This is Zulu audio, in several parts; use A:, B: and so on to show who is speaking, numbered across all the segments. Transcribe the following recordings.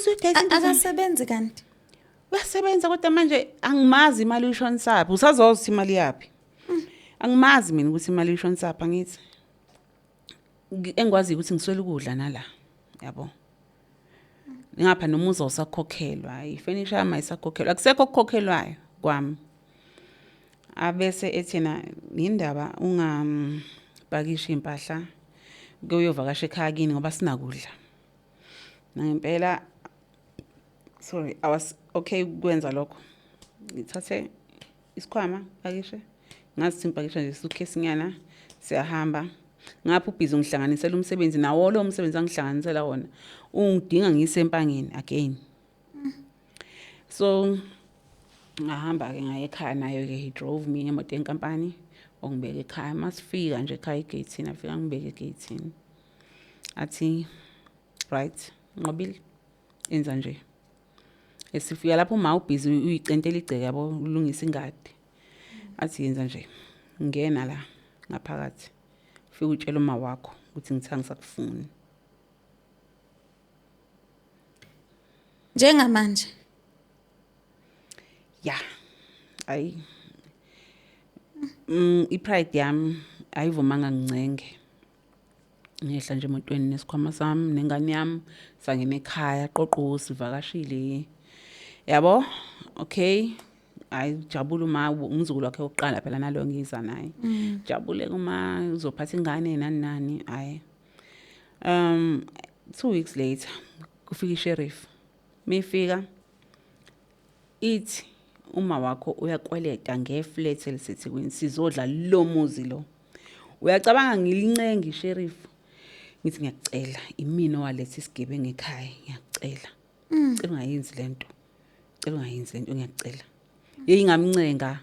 A: usudate
B: akasebenzi kanti
A: uyasebenza kodwa manje angimazi imali uyishonsaphi usazothi imali yapi angimazi mina ukuthi imali uyishonsaphi angithi engikwazi ukuthi ngiswele ukudla nala yabo ngapha noma uzosakhokhelwa ifurniture yami ayisakhokhelwa akusekho ukukhokhelwayo kwami abese ethina indaba ungabhakisha impahla kuyovakasha ekhaya kini ngoba sinakudla ngempela sorry I was okay ukwenza lokho ngithathe isikhwama pakishe ngazi impakisha nje suitcase nyana siyahamba ngapha ubhizi ngihlanganisela umsebenzi nawo lo umsebenzi angihlanganisela wona ungidinga ngisempangeni again so ngahamba ke ngaye ekhaya nayo ke he drove me emoto yenkampani ongibeka ekhaya masifika nje ekhaya egate afika ngibeke egate athi right ngobile enza nje esifika lapho uma ubhizi uyicentela igceke yabo ulungisa ingadi athi yenza nje ngena la ngaphakathi fika utshela uma wakho ukuthi ngithangisa kufuni
B: njengamanje
A: ya ayi ipride yami ayivumanga ngincenge ngehla nje emotweni nesikhwama sami nengane yami sangena ekhaya qoqo sivakashile yabo okay ayijabula uma umzukulu wakhe oqala phela nalo ngiza naye jabule uma uzophatha ingane nani ayi 2 weeks later kufika isheriff mifika ithi uma wakho uyakweleta ngeflat eliseThekwini sizodla lo muzi lo uyacabanga ngilincenga isheriff ngithi ngiyacela imini owaletha isigebengu ekhaya ngiyacela cela ungayenzi lento ngiyacela yeyingamncenga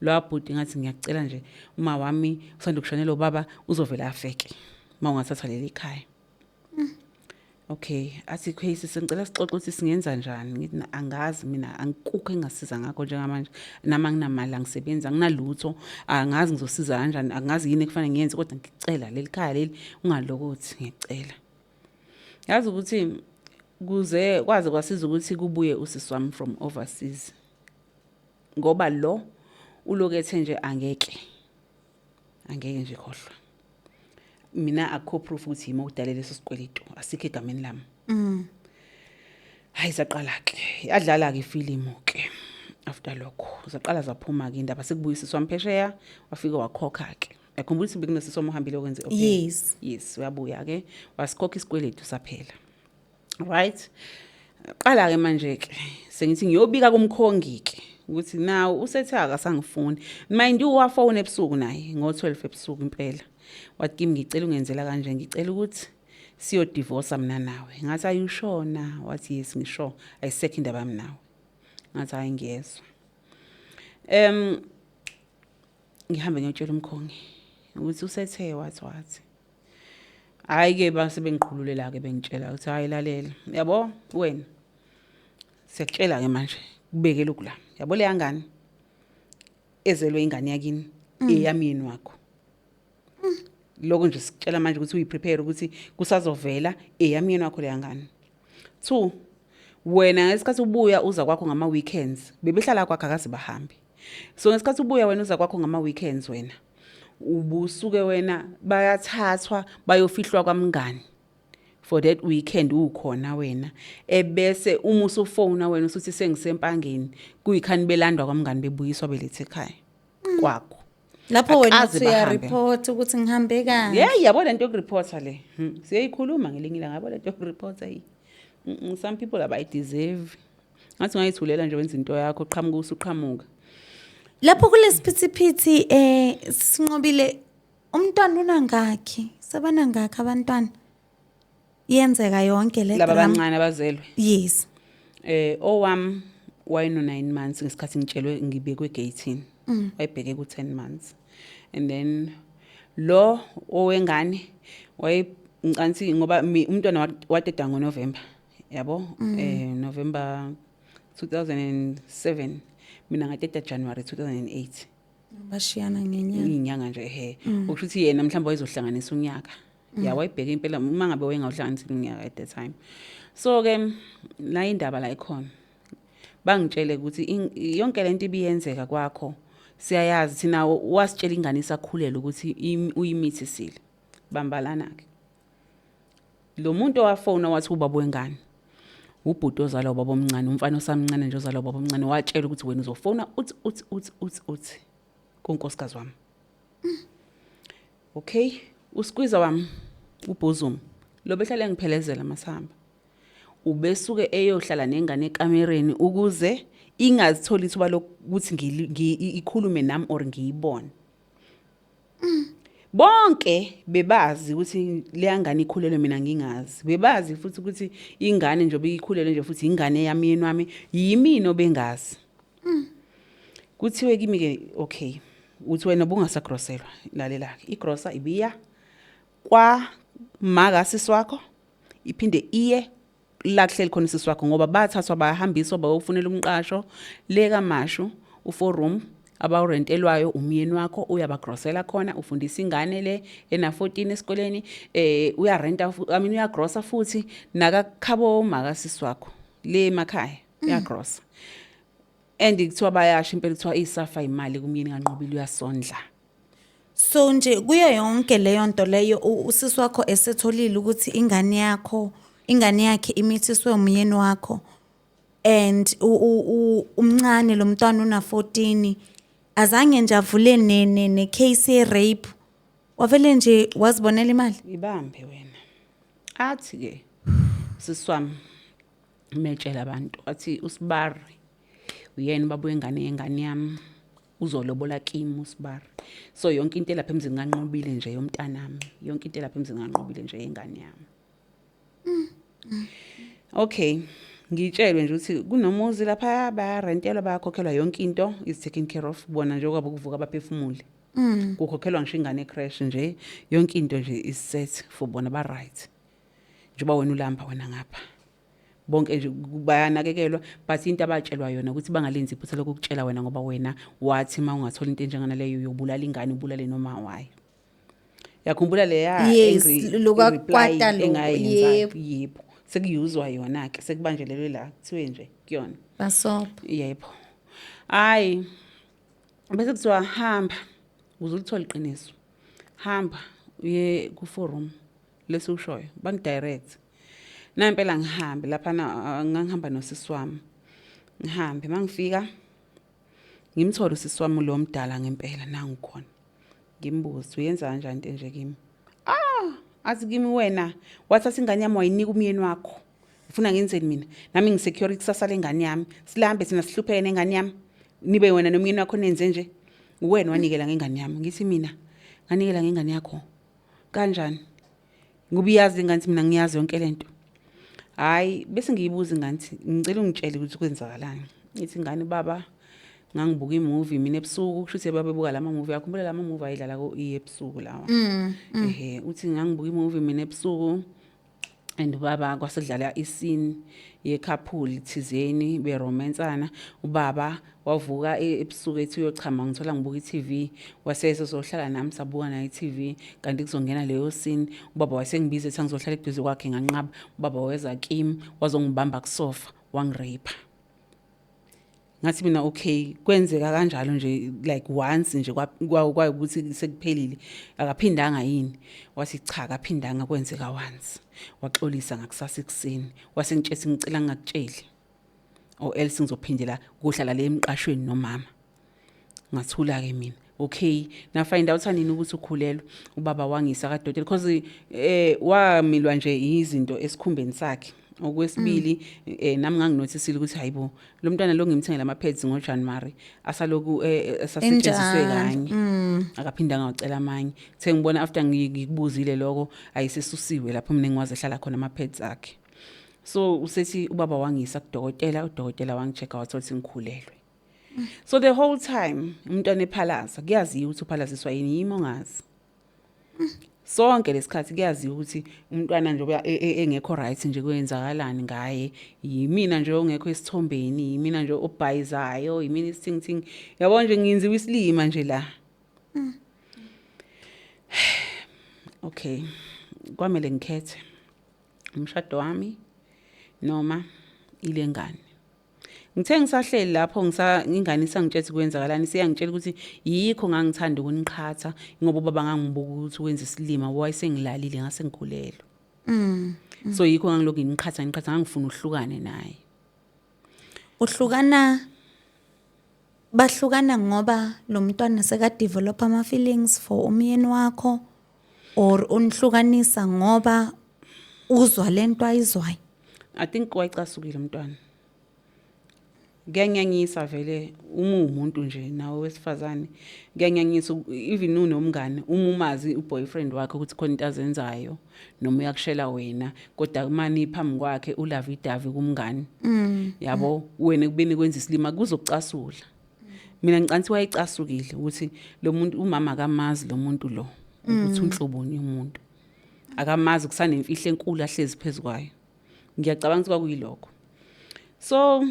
A: lo abhudi ngathi ngiyacela nje uma wami usanda kushonela ubaba uzovela afeke mawungathatha leli ekhaya okay athi case sengicela sixoxe ukuthi singenza njani ngithi angazi mina angikukho engasiza ngakho njengamanje nama nginamali angisebenza nginalutho angazi ngizosiza kanjani angazi yini ekufanele ngiyenze kodwa ngicela leli khaya leli ungalokothi ngiyacela yazi ukuthi kuze kwaze kwasiza ukuthi kubuye usisi wami from overseas ngoba lo ulokethe nje angeke nje khohlwa mina akho proof ukuthi yimi udale leso sikweletu asikho egameni lami hayi saqala ke yadlala ke ifilimu ke after lokho zaqala zaphuma ke indaba sekubuyisiswa mphesheya wafika wakhokha ke yakhumbula ukuthi bekunesisi omhambile okwenze
B: okay
A: yes uyabuya ke wasikhokha isikweletu saphela right qala ke manje ke sengithi ngiyobika kumkhongi ke ukuthi nawo usethe akasangifuni mind you wafone ebusuku naye ngo12 ebusuku impela wathi kimi ngicela ungenzela kanje ngicela ukuthi siyo divorce mina nawe ngathi ayushona wathi yes ngisho ayisekho indaba yami nawe ngathi hayi ngiyezwa ngihambe ngiyotshela umkhongi ukuthi usethe wathi hayi ke base bengiqhululela ke bengitshela ukuthi hayi lalela yabo wena siyakutshela ke manje kubeke lokhu la yabo le yangane ezelwe ingane yakini eyami yini wakho lokho nje sikutshela manje ukuthi uyiprepare ukuthi kusazovela eyami yini wakho le yangane 2 wena ngesikhathi ubuya uza kwakho ngama weekends bebehlala kwakho akaze bahambe so ngesikhathi ubuya wena uza kwakho ngama weekends wena ubusuke wena bayathathwa bayofihlwa kwamngani for that weekend ukhona wena ebese uma usufona wena usuthi sengisempangeni kuyikhani belandwa kwamngani bebuyiswa belethe ekhaya kwakho
B: lapho wena uya report ukuthi ngihambe kanje
A: yabo lento yokureporta le siyayikhuluma ngelinye ilanga yabo lento yokureporta some people aba deserve ngathi ngayithulela nje wenza into yakho qhamuka usuqhamuka
B: lapho kulesiphithiphithi sinqobile umntwana unangakhi sabana ngakho abantwana yenzeka yonke le
A: laba bancane abazelwe
B: yes
A: owam wayeno 9 months ngesikhathi ngitshelwe ngibekwe gate wayebheke ku 10 months and then lo owengane wayencansi ngoba umntwana wateta ngoNovember yabo November 2007 mina ngateta January 2008
B: bashiyana ngenyanga
A: nje ukushuthi yena mhlawumbe wayezohlanganisa unyaka wayebheke impela uma ngabe wayengawuhlanganisile unyaka at that time So ke la indaba la ikhona bangitshele ukuthi yonke lento ibiyenzeka kwakho siyayazi thina wasitshela ingane isakhulela ukuthi uyimithisile bambalana ke lo muntu owafona wathi ubaba wengane ubhuti ozala ubaba omncane umfana osamncane nje ozala ubaba omncane watshela ukuthi wena uzofona uthi kunkosikazi wami okay uSkwiza wami uBhozuma lo behlale ngiphelezela masihamba ubesuke eyohlala nengane ekamereni ukuze ingazitholi ithuba lokuthi ikhulume nami or ngiyibone bonke bebazi ukuthi leyangane ikhulelwe mina ngingazi bebazi futhi ukuthi ingane nje ikhulelwe nje futhi ingane yami yenwami yimini obengazi kuthiwe kimi ke okay uthi wena bungasagroselwa lalela igrosa ibiya kwa maka siswakho iphinde iye la kuhleli khona siswakho ngoba bathathwa bahambiswa bayofunela umqasho leka mashu uforum abawurentelwayo umyeni wakho uyabagrosela khona ufundisa ingane le ena 14 esikoleni uyarenta uyagrosa futhi nakakhabo maka siswakho le emakhaya uyagrosa and kuthiwa bayasho impela kuthiwa isafa imali kumyeni kanqobile uyasondla.
B: So nje kuyo yonke leyo nto leyo usisi wakho esetholile ukuthi ingane yakhe imithiswe umyeni wakho and umncane lo mntwana una 14 azange nje avule ne case ye rape wavele nje wazibonela imali
A: ibambe wena athi ke siswami metshela abantu athi uSibari uyena baba wengane yengane yami uzolobola kimi uSibari so yonke into lapha emzini kanqobile nje yomntanami yonke into lapha emzini kanqobile nje yengane yami okay ngitshelwe nje ukuthi kunomuzi lapha bayarentelwa bayakhokhelwa yonke into is taken care of bona nje kwabo kuvuka abaphefumule kukhokhelwa ngisho ingane crash nje yonke into nje is set for bona ba right njoba wena ulamba wena ngapha bonke nje bayanakekelwa but into abatshelwa yona ukuthi bangalenzi iphutha lokukutshela wena ngoba wena wathi mawungathola into enjengana leyo uyobulala ingane ubulale noma wayo yakhumbula leya
B: lokwakwata lo
A: yebo sekuyuzwa yona ke sekubanjelelwe la kuthiwe nje kuyona
B: basopa
A: yebo hayi bese kuthiwa hamba uzulithola iqiniso hamba uye ku forum lesushoyo bangidirect na impela ngihambe lapha ngangihamba nosisi wami ngihambe mangifika ngimthola usisi wami lo mdala ngempela nangikhona ngimbuza uyenza kanjani into nje kimi athi kimi wena wathatha ingane yami wayinika umyeni wakho ufuna ngenzeni mina nami ngisecurity kusasa lengane yami silambe sina sihlupheke nengane yami nibe wena nomyeni wakho nenze nje wena wanikela ngengane yami ngithi mina nganikela ngengane yakho kanjani ngubiyazi ngathi mina ngiyazi yonke lento hayi bese ngiyibuza ngathi ngicela ungitshele ukuthi kwenzakalani ngithi ngani baba ngangibuka imovie mina ebusuku kushuthi babebuka lama movie yakhumbula lama movie ayidlala ko ebusuku lawa uthi ngangibuka imovie mina ebusuku and baba kwasedlala iscene yekhapuli thizeni be romansana ubaba wavuka ebusuku ethi uyochama ngithola ngibuka iTV wasese sohlala nami sabuka na iTV kanti kuzongena leyo scene ubaba wasengibiza ethi ngizohlala eduze kwakhe nganqaba ubaba weza kimi wazongibamba kusofa wangirape ngathi mina okay kwenzeka kanjalo nje like once nje kwakuthi sekuphelile akaphindanga yini wathi cha akaphindanga kwenzeka once waxolisa ngakusasa ekseni wasengitshela ngicela ngakutsheli else ngizophindela kuhlala le emqashweni nomama ngathula ke mina okay na find out anini ukuthi ukhulelwe ubaba wangisa kadokotela because wamilwa nje izinto esikhumbeni sakhe okwesibili nami nganginotisile ukuthi hayibo lo mntwana lo ngimthengela ama pads ngoJanuary asaloku esasetshenziswe kanye akaphindanga ucela amanye the ngibona after ngikubuzile lokho ayisesusiwe lapho mina ngiwazi ehlala khona ama pads akhe so usethi ubaba wangisa kudokotela udokotela wangichecka wathola ukuthi ngikhulelwe so the whole time umntwana ephalaza kuyaziwa ukuthi uphalaziswa yini ongazi sonke lesikhathi kuyaziwa ukuthi umntwana nje engekho right nje kwenzakalani ngaye yimina nje ongekho esithombeni yimina nje obhayizayo yimina isithingithing yabo nje nginziwa isilima nje la okay kwamele ngikhethe umshado wami noma ilengane. Ngithe ngisahleli lapho ingane isangitshela kwenzakalani siyangitshela ukuthi yikho ngangithanda ukuniqhatha ngoba baba ngangibuka ukuthi wenza isilima wayesengilalile ngase ngikhulelwe. So yikho ngangilokhu nginiqhatha ngangifuna uhlukane naye.
B: Bahlukana ngoba lo mntwana seka develop ama feelings for umyeni wakho or unihlukanisa ngoba uzwa lento ayizwayo.
A: I think wayicasukile umntwana. Ngiyanyanyisa vele umuntu nje nawe wesifazane ngiyanyanyisa even unomngane umazi uboyfriend wakhe ukuthi khona into azenzayo noma uyakushela wena kodwa manje phambi kwakhe ulavi davi kumngane yabo wena kubeni kwenza isilima kuzokucasula. Mina ngicansi wayicasukile ukuthi lo muntu umama akamazi lo muntu lo ukuthi unhloboni umuntu akamazi kusane imfihlo enkulu ahlezi phezukwayo. Ngiyacabanga ukuthi kwakuyilokho. So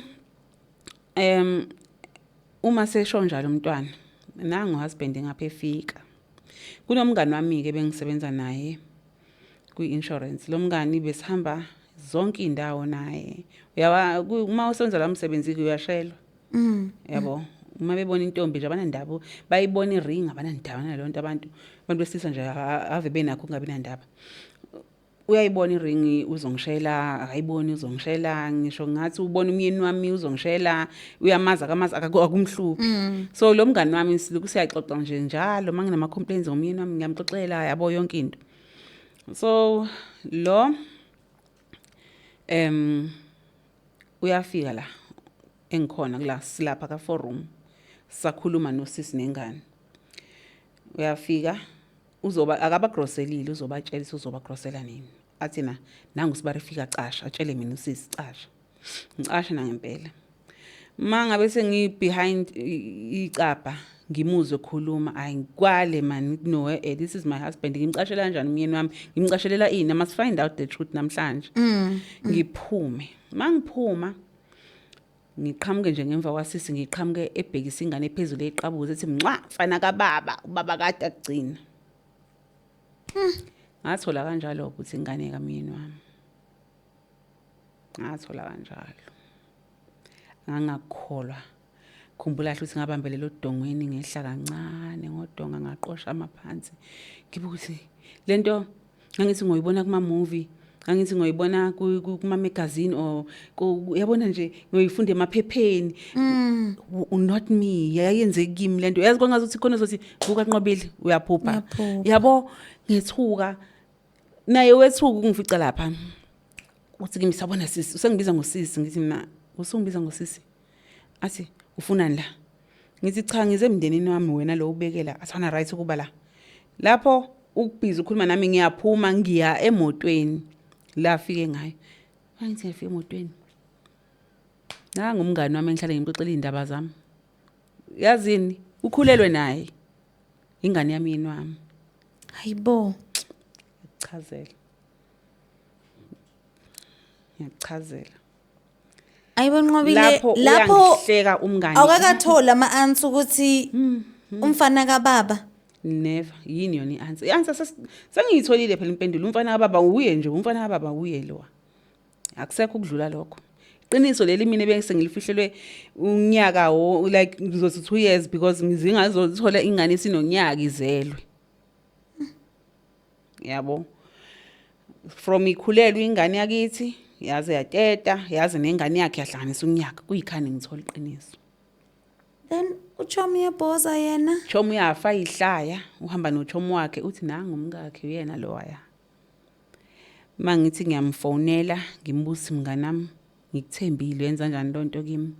A: uma sesho njalo umntwana nangu husband ngapha efika kunomngane wami ke bengisebenza naye kwi-insurance lo mngane besihamba zonke indawo naye uma usenza la msebenzi uyashelwa yabo uma bebona intombi nje abanandaba bayibona iring abanandaba nalonto abantu besisa nje ave benakho kungabi nandaba uyayibona iring uzongishela akayiboni uzongishela ngisho ngathi ubona umyeni wami uzongishela uyamaza akumhluphi. So lo mngane wami siyaxoxa nje njalo manginama complaints ngomyeni wami ngiyamxoxela yabo yonke into. So lo uyafika la engikhona kula silapha ka forum sakhuluma nosisi nengane. Uyafika uzoba akaba groselile uzobatshela uzoba grosela nini athina nangu sibarifika casha atshele mina usisi casha ngicasha na ngempela mangabe sengi behind icapha ngimuzwe khuluma ayikwale man no this is my husband ngimcashela kanjani umyeni wami ngimcashelela ini I must find out the truth namhlanje ngiphume mangiphuma ngiqhamuke nje ngemva kwasisi ngiqhamuke ebhekisa ingane ephezulu eqabuza ethi mncwa mfana kababa ubaba kade agcina. Ngathola kanjalo ukuthi ingane kamyeni wami. Ngathola kanjalo. Ngangakholwa. Khumbula ukuthi ngabambelelo dongweni ngehla kancane ngodonga ngaqosha amaphansi. Ngibuka ukuthi lento ngangithi ngoyibona kuma movie, ngangithi ngoyibona kuma magazine or yabona nje ngoyifunde emaphepheni. Not me. Yayenze kimi lento. Yazi kwangazuthi khona sothi buka Nqobile uyaphupha. Yabo ngethuka naye wethuka ungifica lapha uthi kimi sabona sisi usengibiza ngosisi ngithi mina usungibiza ngosisi athi ufunani la ngithi cha ngize emndenini wami wena lo ubekela athana right ukuba la lapho ukubhiza ukhuluma nami ngiyaphuma ngiya emotweni la afike ngayo angithi ngifike emotweni nanga umngane wami engihlale ngimxoxela indaba zami yazini ukhulelwe naye ingane yami yini wami
B: hayibo
A: ngiyachazela
B: ayibo Nqobile lapho
A: uyahleka umngane
B: awukakathola ama answer ukuthi umfana kababa
A: never yini yona ianswer ianswer sengiyitholile phela impendulo umfana kababa uye nje umfana kababa uye lo akusekho ukudlula lokho iqiniso leli mina bese ngilifihlelwe unyaka like ngizothi 2 years because ngizingazothola ingane esinonyaka izelwe yabo from ikhulelwe ingane yakithi yaze yateta yaze nengane yakhe yahlanganisa unyaka kuyikhani ngithola iqiniso
B: then uchomi yeboza yena
A: chomi yafa ihlaya uhamba nochomi wakhe uthi nanga umkakhe uyena lo waya mangithi ngiyamfonela ngimbuza mnganami ngikuthembile yenza kanjani lonto kimi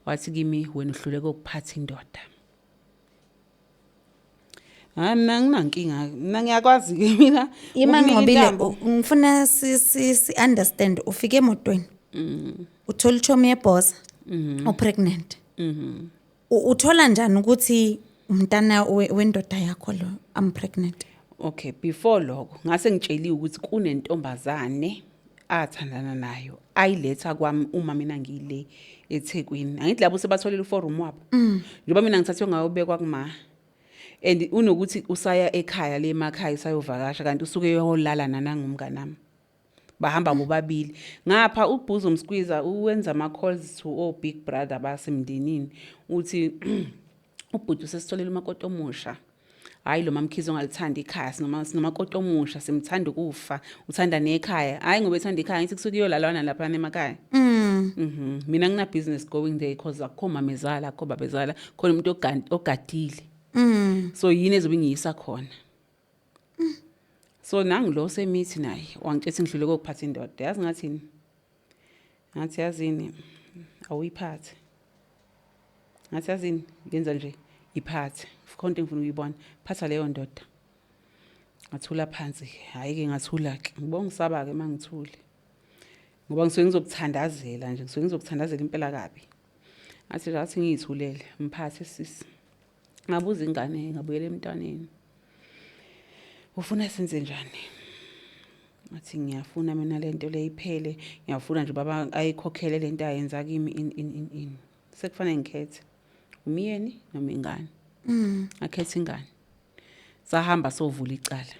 A: wathi kimi wena uhluleke ukuphatha indoda mina nginankinga mina ngiyakwazi ke mina
B: Nqobile ngifuna si understand ufike emotweni uthola uchomi yeboza pregnant uthola njani ukuthi umntana wendoda yakho lo I'm pregnant
A: okay before lokho ngase ngitsheliwe ukuthi kunentombazane athandana nayo ayiletha kwami uma mina ngile eThekwini angithi labo sebatholela uforum wabo njengoba mina ngithathwe ngayobekwa kuma and unokuthi usaya ekhaya le emakhaya sayovakasha kanti usuke uyolala nanangumnganami bahamba bobabili ngapha uBhuzo Msqueezer uwenza ama calls to o big brother basemndenini uthi ubhuti usesitholela umakoti omusha hayi lo mamkhizo ongalithanda ikhaya sinomakoti omusha simthanda ukufa uthanda nekhaya hayi ngoba ethanda ikhaya ngithi kusuke iyolalwana lapha emakhaya mina ngina business going there because akho mamezala akho babezala khona umuntu ogadile so yini ezobe ngiyisa khona so nangilo semithi naye wangithethe ngidlule kokuphatha indoda yazi ngathini ngathi yazini awuyiphathe ngathi yazini yenza nje iphathe konke ngifuna ukuyibona phatha leyo ndoda ngathula phansi hayi ke ngathula ke ngibonga ngisaba ke mangithule ngoba ngisuke ngizokuthandazela nje ngisuke ngizokuthandazela impela kabi athi ngiyithulele mphathe sisi ngabuza ingane ngabuyela emntwaneni ufuna senze njani athi ngiyafuna mina lento leyiphele ngiyafuna nje baba ayikhokhele lento ayenza kimi in sekufanele ngikhethe umyeni noma ingane akhethe ingane sahamba sovula icala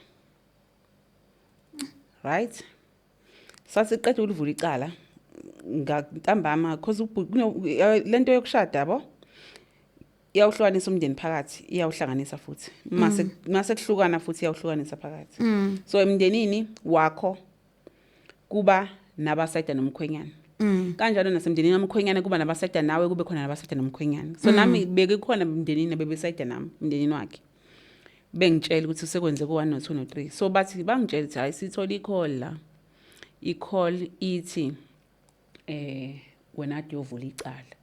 A: right sathi qedwe ukuvula icala ngantambama because lento yokushada yabo iyawuhlukanisa umndeni phakathi iyawuhlanganisa futhi mase kuhlukana futhi iyawuhlukanisa phakathi so emndenini wakho kuba nabasayida nomkhwenyana kanjalo nasemndenini nomkhwenyana kuba nabasayida nawe kube khona nabasayida nomkhwenyana so nami beke khona emndenini bebesayida nami emndenini wakhe bengitshela ukuthi sekwenze ku 1 no 2 no 3 so bathi bangitshela ukuthi hayi sithola i-call la i-call ithi wena ade uvula icala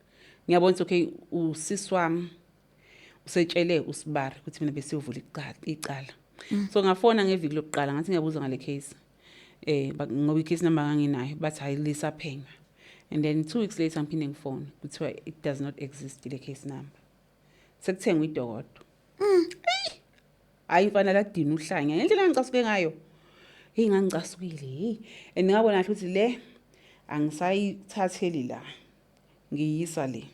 A: ngiyabona ukuthi okay usisi wami usetshele uSibari ukuthi mina bese uvula icala so ngafona ngeviki lokuqala ngathi ngiyabuza ngale case ngoba i-case number nganginayo bathi hayi lisaphenywa and then 2 weeks later ngiphinde ngifone kuthiwa it does not exist le case number sekuthengwa idokodo hayi mfana la dina uhlanya ngendlela ngicasuke ngayo ngangicasukile and ngabona ukuthi le angisayithatheli la ngiyisa le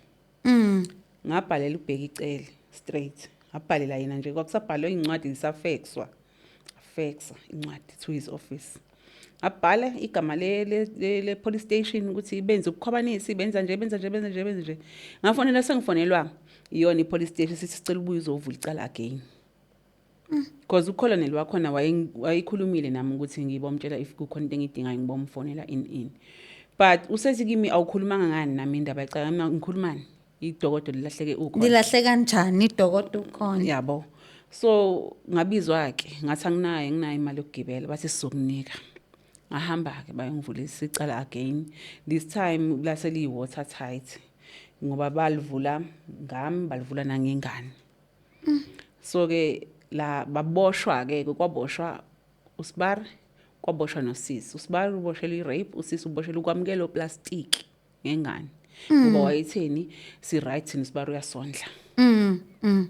A: ngabhalela ubheka icele straight ngabhalela yena nje kwakusabhalwe incwadi isafexwa afexa incwadi to his office ngabhala igama le police station ukuthi benze ukukhwabanisa benza nje ngafonela sengifonelwa iyona ipolice station sithi sicela ubuye uzovula icala again because ucolonel wakhona wayikhulumile nami ukuthi ngibomtshela if kukhona into engidingayo ngibomfonela in but usethi kimi awukhulumanga ngani nami indaba icala ngikhulumani idokodo lilahleke ukhona
B: lilahle kanjani idokodo ukhona
A: yabo so ngabizwa ke ngathi nginayo imali yokugibela bathi sizokunika ngahamba ke bayongivulisa icala again this time laseli watertight ngoba balivula ngami balivula nangengane so ke la baboshwa ke kwaboshwa uSibari kwaboshwa noSisi uSibari uboshela irape uSisi uboshela ukwamukela oplastic ngengane ngoba wayetheni si right uSibari uyasondla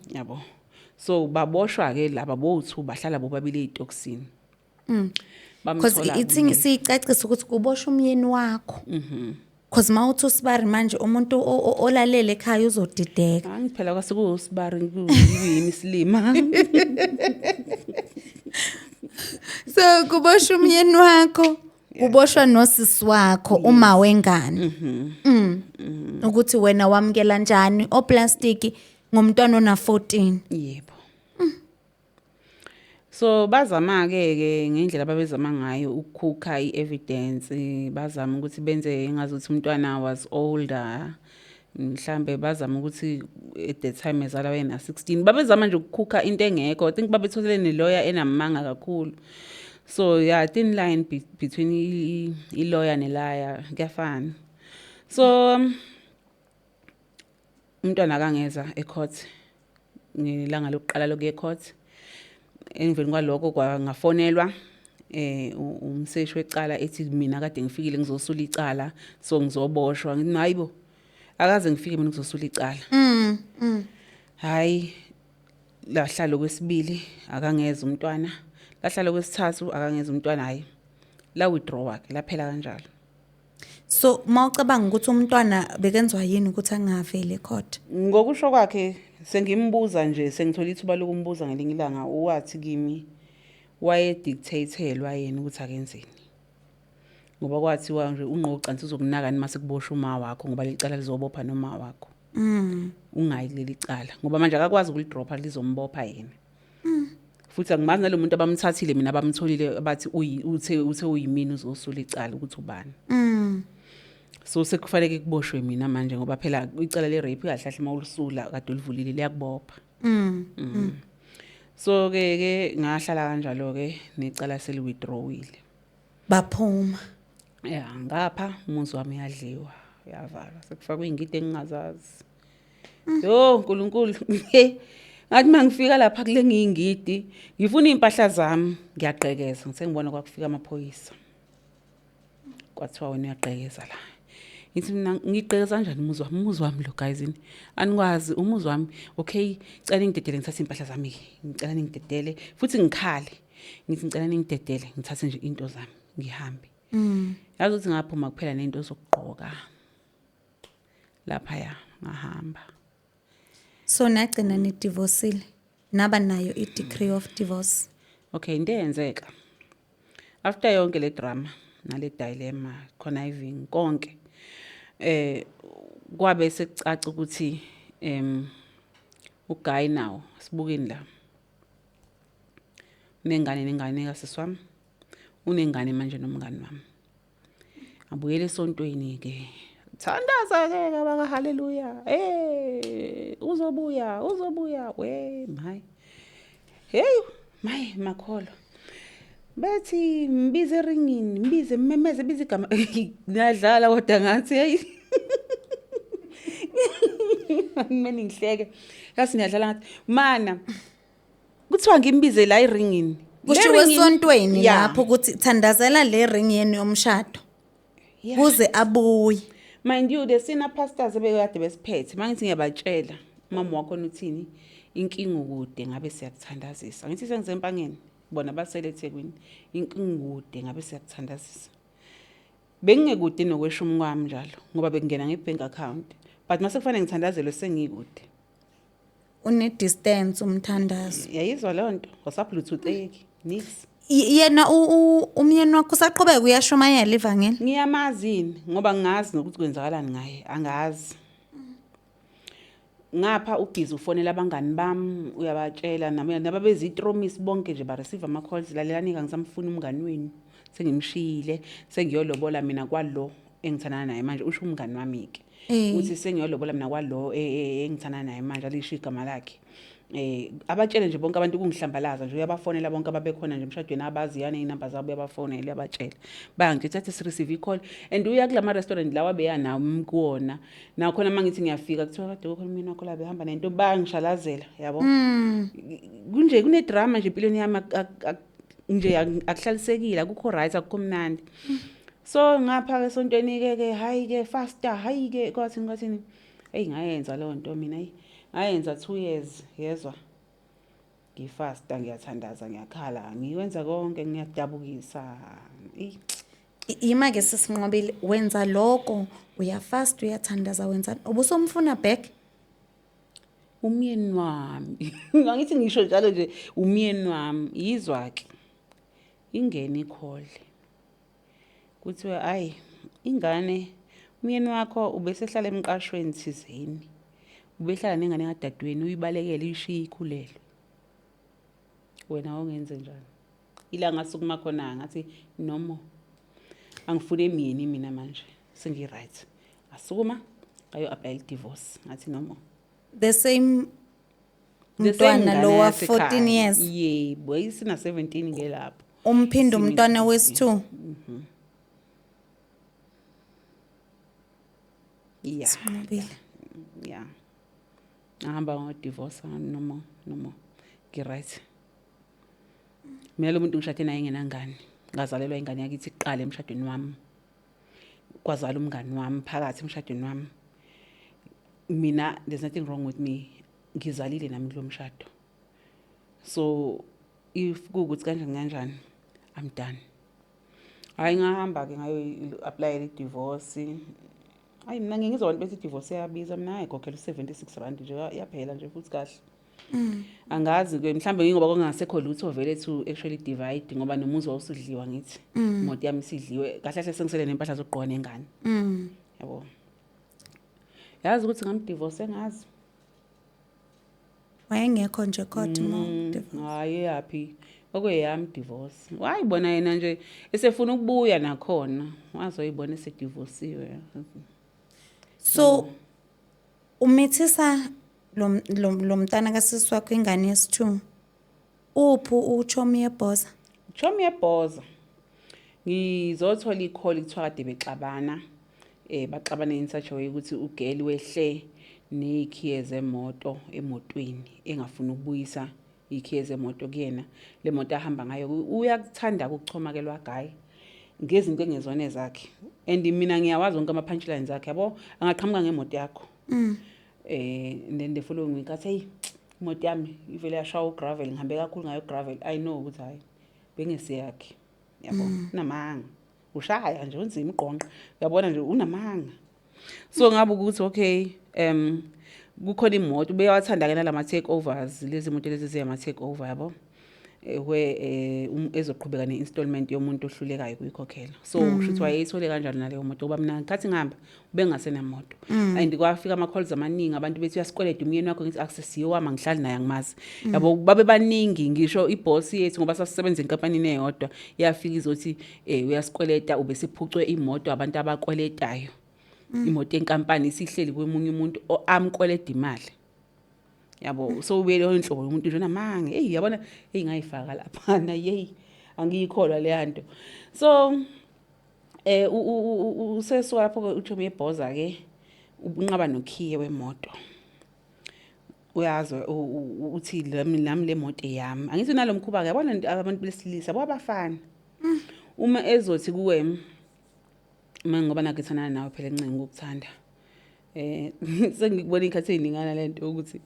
A: yabo so baboshwa ke laba bo2 bahlala bobabili eToxin
B: because ithi sicacisa ukuthi kuboshwa umyeni wakho because mawuthi uSibari manje umuntu olalele ekhaya uzodideka
A: angiphela kwasuku uSibari kuyimi silima
B: so kuboshwa umyeni wakho kuboshwa nosisi wakho uma wengane ukuthi wena wamkela njani oplastic ngomntwana ona 14
A: yebo so bazama ke ngendlela babezama ngayo ukukhukha i-evidence bazama ukuthi benze ngazuthi umntwana was older mhlambe bazama ukuthi at the time ezala wena 16 babezama nje ukukhukha into engekho I think babetholele nelawyer enamanga kakhulu so yeah thin line between i-lawyer ne-liar kuyafana so umntwana akangeza ecourt ngelanga lokuqala lokuye ecourt emveni kwaloko kwafonelwa umseshi wecala ethi mina kade ngifikile ngizosula icala so ngizoboshwa ngithi hayibo akaze ngifike mina ngizosula icala hayi lahlalo kwesibili akangeza umntwana lahlalo kwesithathu akangeza umntwana hayi la withdraw ke laphela kanjalo
B: so mawucabanga ukuthi umntwana bekenzwa yini ukuthi angavele ecourt
A: ngokusho kwakhe sengimbuza nje sengithola ithuba lokumbuza ngelinye ilanga wathi kimi waye dictatelwa yena ukuthi akenzeni ngoba kwathiwa nje ungqoqansi uzokunakani mase kuboshwa uma wakho ngoba licala lizobopha noma wakho ungayi kuleli cala ngoba manje akakwazi ukulidropa lizombopha yena futhi angimazi nalomuntu abamthathile mina abamtholile abathi uthe uyimini uzosula icala ukuthi ubani so sekufanele kuboshwe mina manje ngoba phela icala le rape kahle kahle mawulisula kade ulivulile liyakubopha so ke ngahlala kanjalo ke necala seli withdrawile
B: baphuma
A: ngapha umuzi wami yadliwa yavalwa sekufakwe ingidi engingazazi yo nkulunkulu ngathi mangifika lapha kule ngingidi ngifuna impahla zami ngiyaqhekeza ngisengibona kwakufika amaphoyisa kwathiwa wena uyaqhekeza la ngithi mina ngiqhekeza kanjani umuzi wami lo guys anikwazi umuzi wami okay cela ngidedele ngithathe impahla zami ngicela ngidedele futhi ngikhale ngithi ngicela ngidedele ngithathe nje into zami ngihambe yazi ukuthi ngaphuma kuphela nento zokugqoka lapha ya ngahamba
B: so nagcina ni divorceile naba nayo i-decree of divorce
A: okay into eyenzeka after yonke le drama nale dilemma conniving konke kwabe sekucaca ukuthi uGuy nawo sibukeni la nengane kasiswami unengane manje nomngani wami abuyele esontweni ke thandaza ke baka haleluya uzobuya we my makholo bethi mbize eringini mbize mmemeze bize igama ngiyadlala kodwa ngathi hey mina ngihleke yasi ngiyadlala ngathi mana kuthiwa ngimbize la eringini
B: kusho wesontweni lapho ukuthi thandazela le ring yenu yomshado kuze abuye
A: mind you the senior pastors ebekade besiphethe mangithi ngiyabatshela mama wakho uthini inkinga ukude ngabe siyakuthandazisa ngithi sengizempangeni bona basele eThekwini inkinga ukude ngabe siyakuthandazisa bengingekude nokweshumi kwami njalo ngoba bekungena ngebank account but mase kufanele ngithandazelwe sengikude
B: une distance umthandazo
A: yayizwa leyo nto wasa bluetooth nix
B: yena umyeni wakho usaqhubeka uyashumayela ivangeli
A: ngiyamazini ngoba ngingazi nokuthi kwenzakalani ngaye angazi ngapha ubhizi ufonela abangani bami uyabatshela nababezi itromise bonke nje ba receive ama calls lalelanika ngisamfuna umngani wenu sengimshiyile sengiyolobola mina kwalo engithandana naye manje usho umngani wami ke uthi sengiyolobola mina kwalo engithandana naye manje alisho igama lakhe abatshele nje bonke abantu kungihlambalaza nje uyabafonela bonke ababekhona nje emshadweni abaziyana inamba zabo uyabafonela uyabatshela bangithi thathe receive i-call and uya kulama restaurant lawa beya nami kuona nakhona mangithi ngiyafika kuthiwa kade ukhona mina wakho la behamba nento bangishalazela yabo kunje kune drama nje empilweni yami nje akuhlalisekile akukho right akukho mnandi so ngapha ke sontweni ke hayi ke faster hayi ke kwathini hey ngayenza lo nto mina ngayenza 2 years yezwa ngifasta ngiyathandaza ngiyakhala ngiwenza konke ngiyadabukisa
B: ima ke sesinqobile wenza lokho uyafast uyathandaza wenza ubusomfuna back
A: umyeni wami ngithi ngisho njalo nje umyeni wami izwa ke ingene ikhole kuthiwa ayi ingane umyeni wakho ubesehlala emqashweni thizeni ubehlala nengane kadadweni uyibalekele uyishiya ikhulelwe wena ongenze njani ilanga sukuma khona ngathi nomo angifune emini mina manje sengi right asukuma ayo apply divorce ngathi nomo
B: the same umntwana lo wa 14 years
A: yebo isina 17 ngelapho
B: umphinda umntwana wesi2
A: yeah ahamba ngo divorce nomo right mina lo muntu ngishade naye ngenangane ngazalelwa ingane yakithi iqala emshadweni wami kwazala umngani wami phakathi emshadweni wami mina there's nothing wrong with me ngizalile nami lo mshado so if kuukuthi kanjani I'm done hayi ngahamba ke ngayo apply le divorce hayi mina ngizona bese divorce yabiza mina ayikhokhela 76 rand nje yaphela nje futhi kahle Angazi ke mhlambe ngoba kungasekho lutho vele to actually divide ngoba nomuzi wawusudliwa ngithi imoto yami isidliwe kahle kahle sengisele nempahla zokugqoka nengane yabo yazi ukuthi ngamdivorce ngazi
B: wayengekho nje kodwa
A: hayi yapi okweyami divorce wayibona yena nje esefuna ukubuya nakhona wazoyibona esedivorciwe
B: so umithisa lo mntana kasisi wakho ingane yesi2 uphu uchomi yebhoza
A: chomi yebhoza ngizothola icall kuthiwa kade bexabana baxabana in such a way ukuthi ugeli wehle nekhiye zemoto emotweni engafuna ukubuyisa ikhiye zemoto kuyena le moto ahamba ngayo uyakuthanda ukuchoma ke lwagayi ngezinto engezone zakhe and mina ngiyawazi wonke ama punchlines zakhe yabo angaqhamuka ngemoto yakho then the following week athi hey imoto yami ivele yashawa ugravel ngihambe kakhulu ngayo gravel I know ukuthi hayi bengesiyakhe yabo unamanga ushaya nje unzima iqonqa uyabona nje unamanga so ngabe ukuthi okay kukhona imoto beyawathanda ke nalama takeovers lezi moto lezi ziyama takeover yabo ezoqhubeka ne-installment yomuntu ohlulekayo kuyikhokhela so kushuthi wayeyithole kanjani naleyo moto ngoba mina ngikhathi ngihamba ubengasena moto and kwafika ama calls amaningi abantu bethi uyasikweleda umyeni wakho ngithi akusesiyo wami ngihlali naye angimazi yabo babe baningi ngisho iboss yethu ngoba sasisebenza enkampanini eyodwa yafika izothi uyasikweleda ubesiphucwe imoto abantu abakweletayo imoto enkampani isihleli kwemunye umuntu amkweleda imali yabo so ubele inhlobo yomuntu nje namange yabona ngayifaka lapha na angiyikholwa le yanto so useso lapho uThomi yebhoza ke unqaba nokhiye wemoto uyazi uthi lami le moto yami angithi nalomkhuba ke yabona abantu besilisa babafana uma ezothi kuwe ngoba nakethana nawe phela encenga ukuthanda sengikubona ikhathi eningana lento ukuthi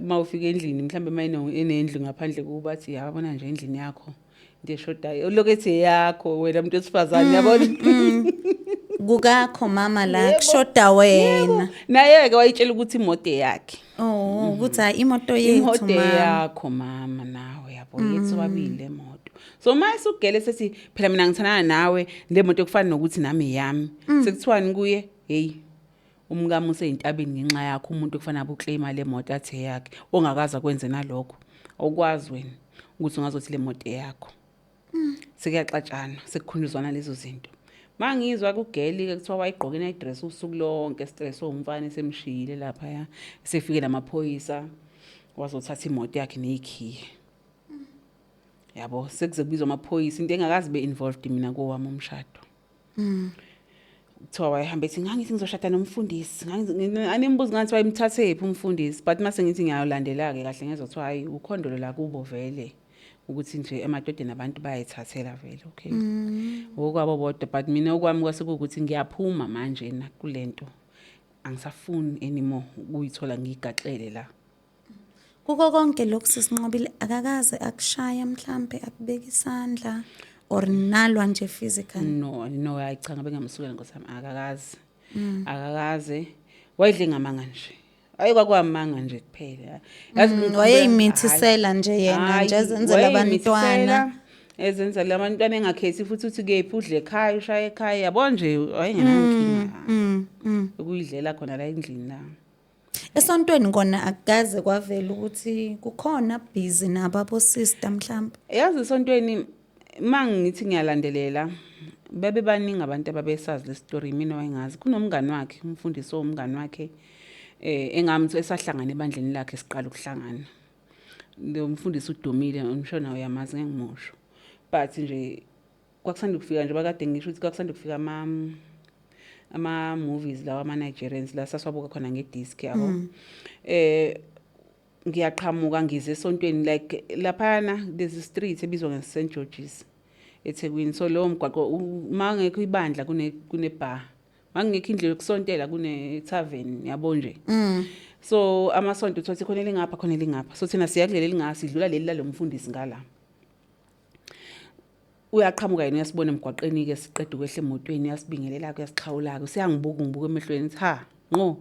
A: mawufika endlini mhlambe enendlu ngaphandle kubathi yabona nje endlini yakho into eshodayo lokethe yakho wena umuntu wesifazane yabona
B: kukakho mama la kushoda wena
A: naye ke wayitshela ukuthi imoto yakhe
B: ukuthi hayi imoto yethu mama
A: imoto yakho mama nawe yabo yethu babili emoto so mase ugele sethi phela mina ngithandana nawe le moto kufana nokuthi nami yami sekuthiwani kuye hey umkami useyintabeni ngenxa yakho umuntu kufanele uclaim le moto athe yakhe ongakaza kwenze nalokho okwazi wena ukuthi ungazothi le moto yakho sekuyaxatshana sekukhunjuzwana lezo zinto mangizwa kugeli ke kuthiwa wayigqoka ina dress usuku lonke stress umfana esemshiyile lapha ya sefike namaphoyisa wazothatha imoto yakhe nezikhiye yabo sekuze kubizwa amaphoyisa into engakazi be involved mina kowami umshado kuthiwa wayehamba ethi ngangithi ngizoshada nomfundisi animbuzi ngathi wayemthathephi umfundisi but mase ngithi ngiyalandela ke kahle ngezothiwa hayi ukhondolo la kubo vele ukuthi nje emadodeni abantu bayayithathela vele okay okwabo bodwa but mina okwami kwasekuthi ngiyaphuma manje na kulento angisafuni anymore ukuyithola ngigaxele la
B: kuko konke lokhu sisinqobile akakaze akushaya mhlambe akubeka isandla or nalwa nje physical
A: no ayichanga bengamsukela ngosami akakaze wayidle ngamanga nje ayikwamanga nje kuphela
B: yazi wayeyimithisela nje yena nje ezenzela abantwana
A: ezenzela abantwana engakhethi futhi uthi kephi udle ekhaya ushaya ekhaya yabo nje wayengenankinga ukuyidlela khona la endlini la
B: esontweni kona akukaze kwavela ukuthi kukhona busy nababo sister mhlawumbe
A: yazi esontweni mangithi ngiyalandelela bebe baningi abantu ababesazi le story mina wayengazi kunomngani wakhe umfundisi womngani wakhe engamthi esahlangana ebandleni lakhe siqala ukuhlangana lo mfundisi uDumile umshona uyamazi ngengimusho but nje kwakusanda ukufika nje bakade ngisho ukuthi kwakusanda ukufika ama movies lawa ama Nigerians la saswabuka khona ngedisc yabo ngiyaqhamuka ngize esontweni like laphana there's street ebizwa nge St George's eThekwini so lo mgwaqo mangekho ibandla kune bar mangekho indlela yokusontela kune tavern yabo nje so amasonto uthothi khona lingapha so thina siyakulele lingasi sidlula leli la lo mfundisi ngala uyaqhamuka yena uyasibona emgwaqeni ke siqeda ukwehle emotweni yasibingelela ke yasiqhawula ke siyangibuka emehlweni ha ngo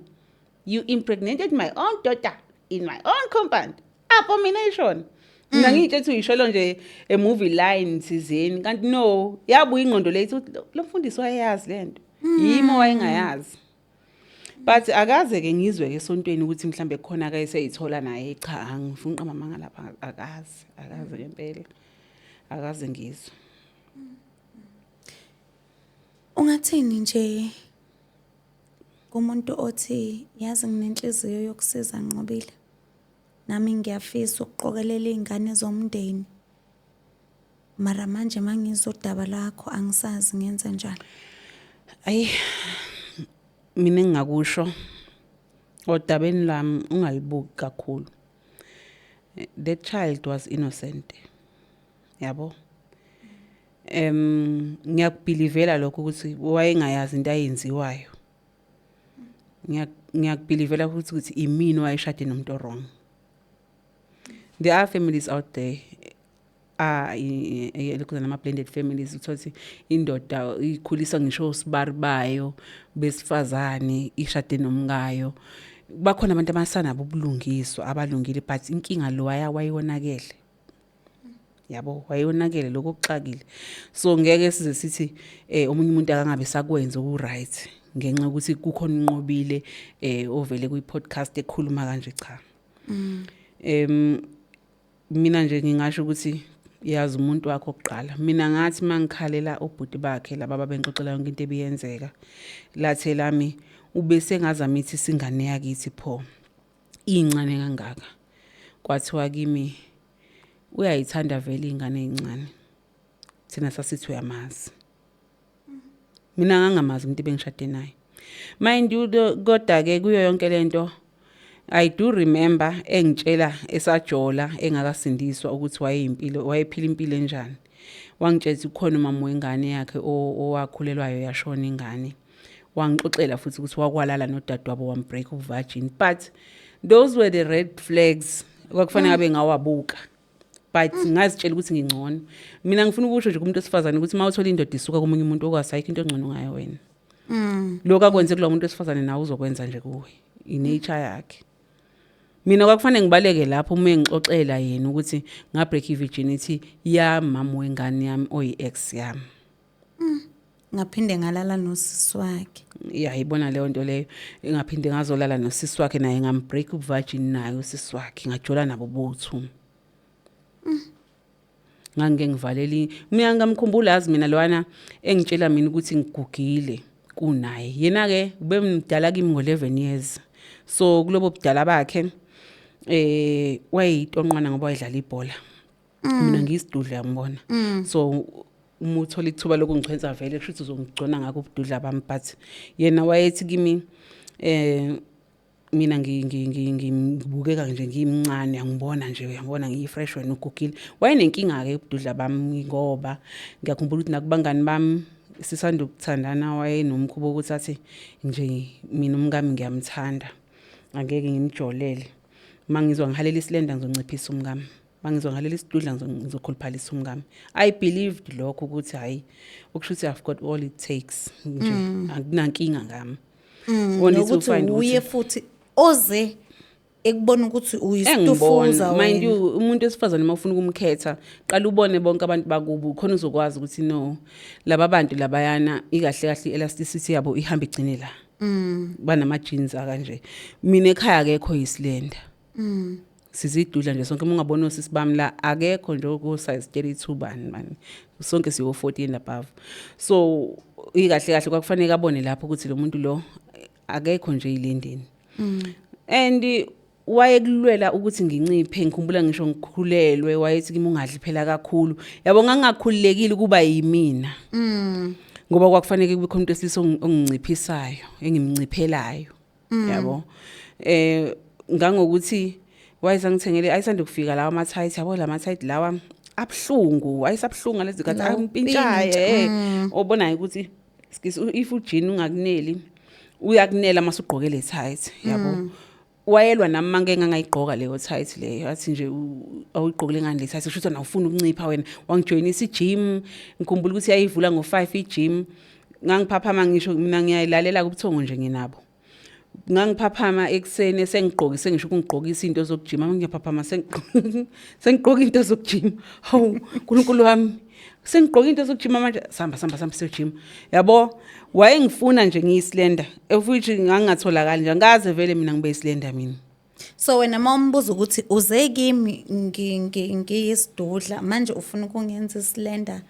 A: you impregnated my own daughter in my own compound. Abomination. Mina ngiyithethe uyisholo nje a movie line thizeni kanti no yabuya ingqondo lethi lo mfundisi wayazi lento. Yimo wayengayazi. But akaze ke ngizwe ke esontweni ukuthi mhlambe khona ke seyithola naye cha angifuni qamama lapha akaze ngempela. Akaze ngizwe.
B: Ungathini nje kumuntu othi yazi nginenhliziyo yokusiza Nqobile nami ngiyafisa ukuqokelela izingane zomndeni mara manje mangizodaba lakho angisazi ngenza njani.
A: Ayi mina ngingakusho odabeni lami ungalibuki kakhulu. That child was innocent. Yabo. Ngiyakubelivela lokho ukuthi wayengayazi into ayenziwayo. Ngiyakubelivela ukuthi imini wayeshade nomuntu wrong. There are families out there lokuzana ama blended families uthothi indoda ikhulisa ngisho usibari bayo besifazane ishade nomngayo. Bakhona abantu abasanabo ubulungiswa abalungile but inkinga lo wayonakele. Yabo wayonakele lokuxakile. So ngeke size sithi omunye umuntu akangabe sakwenza right ngenxa ukuthi kukhona Nqobile ovele kwi podcast ekhuluma kanje cha. Mina nje ngingasho ukuthi yazi umuntu wakho oqala. Mina ngathi mangikhalela obhuti bakhe laba babengxoxela yonke into ebiyenzeka. Lathe lami ubese ngazama ithi singane yakithi pho incane kangaka. Kwathiwa kimi uyayithanda vele ingane ezincane. Thina sasithi uyamazi. Mina ngangamazi umuntu bengishade naye. Mind you kodwa ke kuyo yonke lento I do remember engitshela esajola engakasindiswa ukuthi wayephila impilo enjani. Wangitshela ukhona umama wengane yakhe owakhulelwayo yashona ingane. Wangixoxela futhi ukuthi wakwalala nodadewabo wambreak uvirgin. But those were the red flags okufanele abe ngawabuka. But ngazitshela ukuthi ngingcono. Mina ngifuna ukusho nje kumuntu osifazane ukuthi mawuthola indoda isuka komunye umuntu okwasayikho into engcono ngayo wena. Lokho akwenze kulo muntu osifazane nawe uzokwenza nje kuwe. Inature yakhe. Mina kwakufanele ngibaleke lapho uma ngixoxela yena ukuthi ngabreak virginity ya mama wengane yami oyi-ex yami.
B: Ngaphinde ngalala nosisi wakhe.
A: Yayibona leyo nto leyo ngaphinde ngazolala nosisi wakhe naye ngambreak virgin naye usisi wakhe ngajola nabo bothu. Ngangeke ngivaleli mina ngamkhumbula azi mina lwana engitshela mina ukuthi ngigugile kunaye. Yena ke ubemdala kimi ngo11 years. So kulobo budala bakhe wayitonqana ngoba wayedlala ibhola. Mina ngiyisidudla yangibona. So uma uthola ithuba lokungicwenza vele kusho uzongigcona ngakho ubududla bami but yena wayethi kimi mina ngibukeka nje ngimncane angibona nje uyabona ngiyifresh wena ugugile. Wayenenkinga ke ubududla bami ngoba ngiyakhumbula ukuthi nakubangani bami sisanda ukuthandana wayenomkhubo ukuthi athi nje mina umkami ngiyamthanda angeke ngimjolele. Mangizwa ngihalela isilenda ngizonciphisa umkami. Mangizwa ngalela isidudla ngizokhuluphalisa umkami. I believed lokho ukuthi hayi ukushuthi I've got all it takes nje akunankinga ngami.
B: Ukuthi uye futhi oze ekubona ukuthi uyisitufuza wena.
A: Mind you umuntu esifazane mawufuna ukumkhetha qala ubone bonke abantu bakubo khona uzokwazi ukuthi no laba bantu labayana ikahle kahle elasticity yabo ihamba igcine la. Banama jeans akanje. Mina ekhaya akekho isilenda. Sizidudla nje sonke ungabona osisi bami la akekho nje ku size 32 bani man. Sonke siyo 40 and above. So ikahle kahle kwakufanele abone lapho ukuthi lo muntu lo akekho nje ilendini. And wayekulwela ukuthi nginciphe ngikhumbula ngisho ngikhulelwe wayethi kimi ungadli phela kakhulu. Yabo ngangakhululekile kuba yimina. Ngoba kwakufanele kube khona into esiso onginciphisayo engimnciphelayo. Yabo. Ngangokuthi wayesangithengele ayisanda kufika lawa ama-tight yabo la ma-tight lawa abhlungu ayisabhlunga lezi gathi ampintshaye obonayo ukuthi if ujini ungakuneli uyakunela masuqoke le tight yabo. Wayelwa nami manje ngangayigqoka leyo tight leyo athi nje awuyiqokile ngani le tight kusho ukuthi awufuna ukuncipha wena wangijoinisa i-gym ngikhumbula ukuthi yayivula ngo5 i-gym ngangiphaphama ngisho mina ngiyayilalela kubuthongo nje nginabo. ngangiphaphama ekseni sengigqokise ngisho ukungigqokisa into zokujima ngiyaphaphama sengigqoka into zokujima hawu uNkulunkulu wami sengigqoka into zokujima manje samba siyojima yabo wayengifuna nje ngiyislender futhi ngangatholakali nje ngaze vele mina ngibe islender mina.
B: So wena mawumbuza ukuthi uze kimi ngiyisidudla manje ufuna ukungenza islender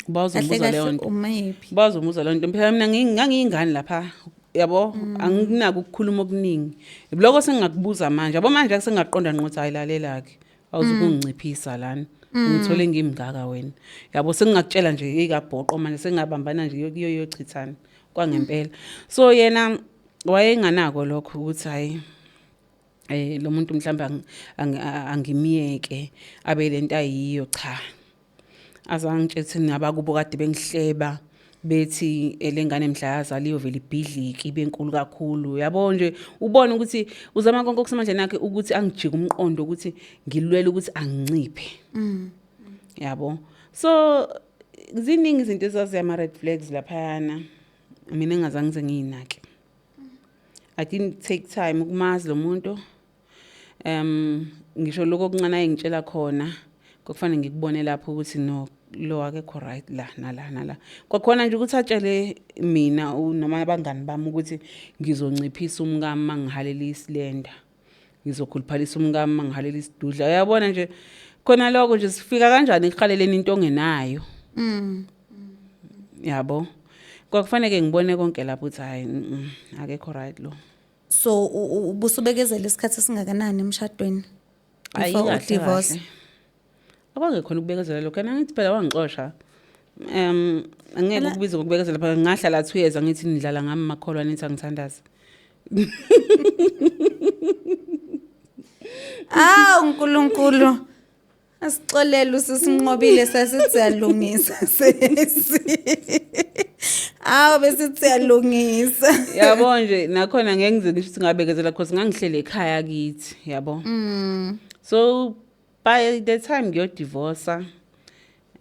A: bawuzomuza leyo nto
B: umayiphi
A: bawuzomuza leyo nto phela mina ngingangiyingane lapha yabo anginaki ukukhuluma okuningi lokho sengingakubuza manje yabo manje akusengaqonda nqothi ayilalela ke awuzukunginciphisa lana ngithole ngimngaka wena yabo sengingakutshela nje ikabhoqo manje sengingabambana nje yochithana kwangempela. So yena wayenganako lokho ukuthi hayi lo muntu mhlawumbe angimiyeke abe lento ayiyo cha azangitshela nabakubo kade bengihleba bethi elengane mhla yazaliwe vele ibhidliki benkulu kakhulu yabo nje ubone ukuthi uzama konke okusemandleni akhe ukuthi angijike umqondo ukuthi ngilwele ukuthi anginciphe yabo. So ziningi izinto ezazi ama red flags laphayana mina engazange ngize ngiyinake. I didn't take time ukumazi lo muntu ngisho lokho okuncane ayengitshela khona kokufanele ngikubone lapho ukuthi no lo akekho right la nala kwakhona nje ukuthi atshele mina noma abangani bami ukuthi ngizonciphisa umkami mangihalela islender ngizokhuluphalisa umkami mangihalela isidudla uyabona nje khona lokho nje sifika kanjani ekhaleleni into ongenayo yabo kwakufanele ngibone konke lapho ukuthi hayi akekho right lo.
B: So ubusubekezela isikhathi singakanani emshadweni before divorce?
A: Akwangekho ukubekezela lokho kana ngithi phela wangixosha angeke ukubiza ukubekezela phela ngahlala 2 years angithi nidlala ngami makholwa nithi angithandaza.
B: uNkulunkulu asixolele usisinqobile sasithi siyalungisa sesi besithi siyalungisa
A: yabo nje nakhona ngeke ngize ngisho ukuthi ngabekezela because ngangihlele ekhaya kithi yabo. So by the time ngiyodivorce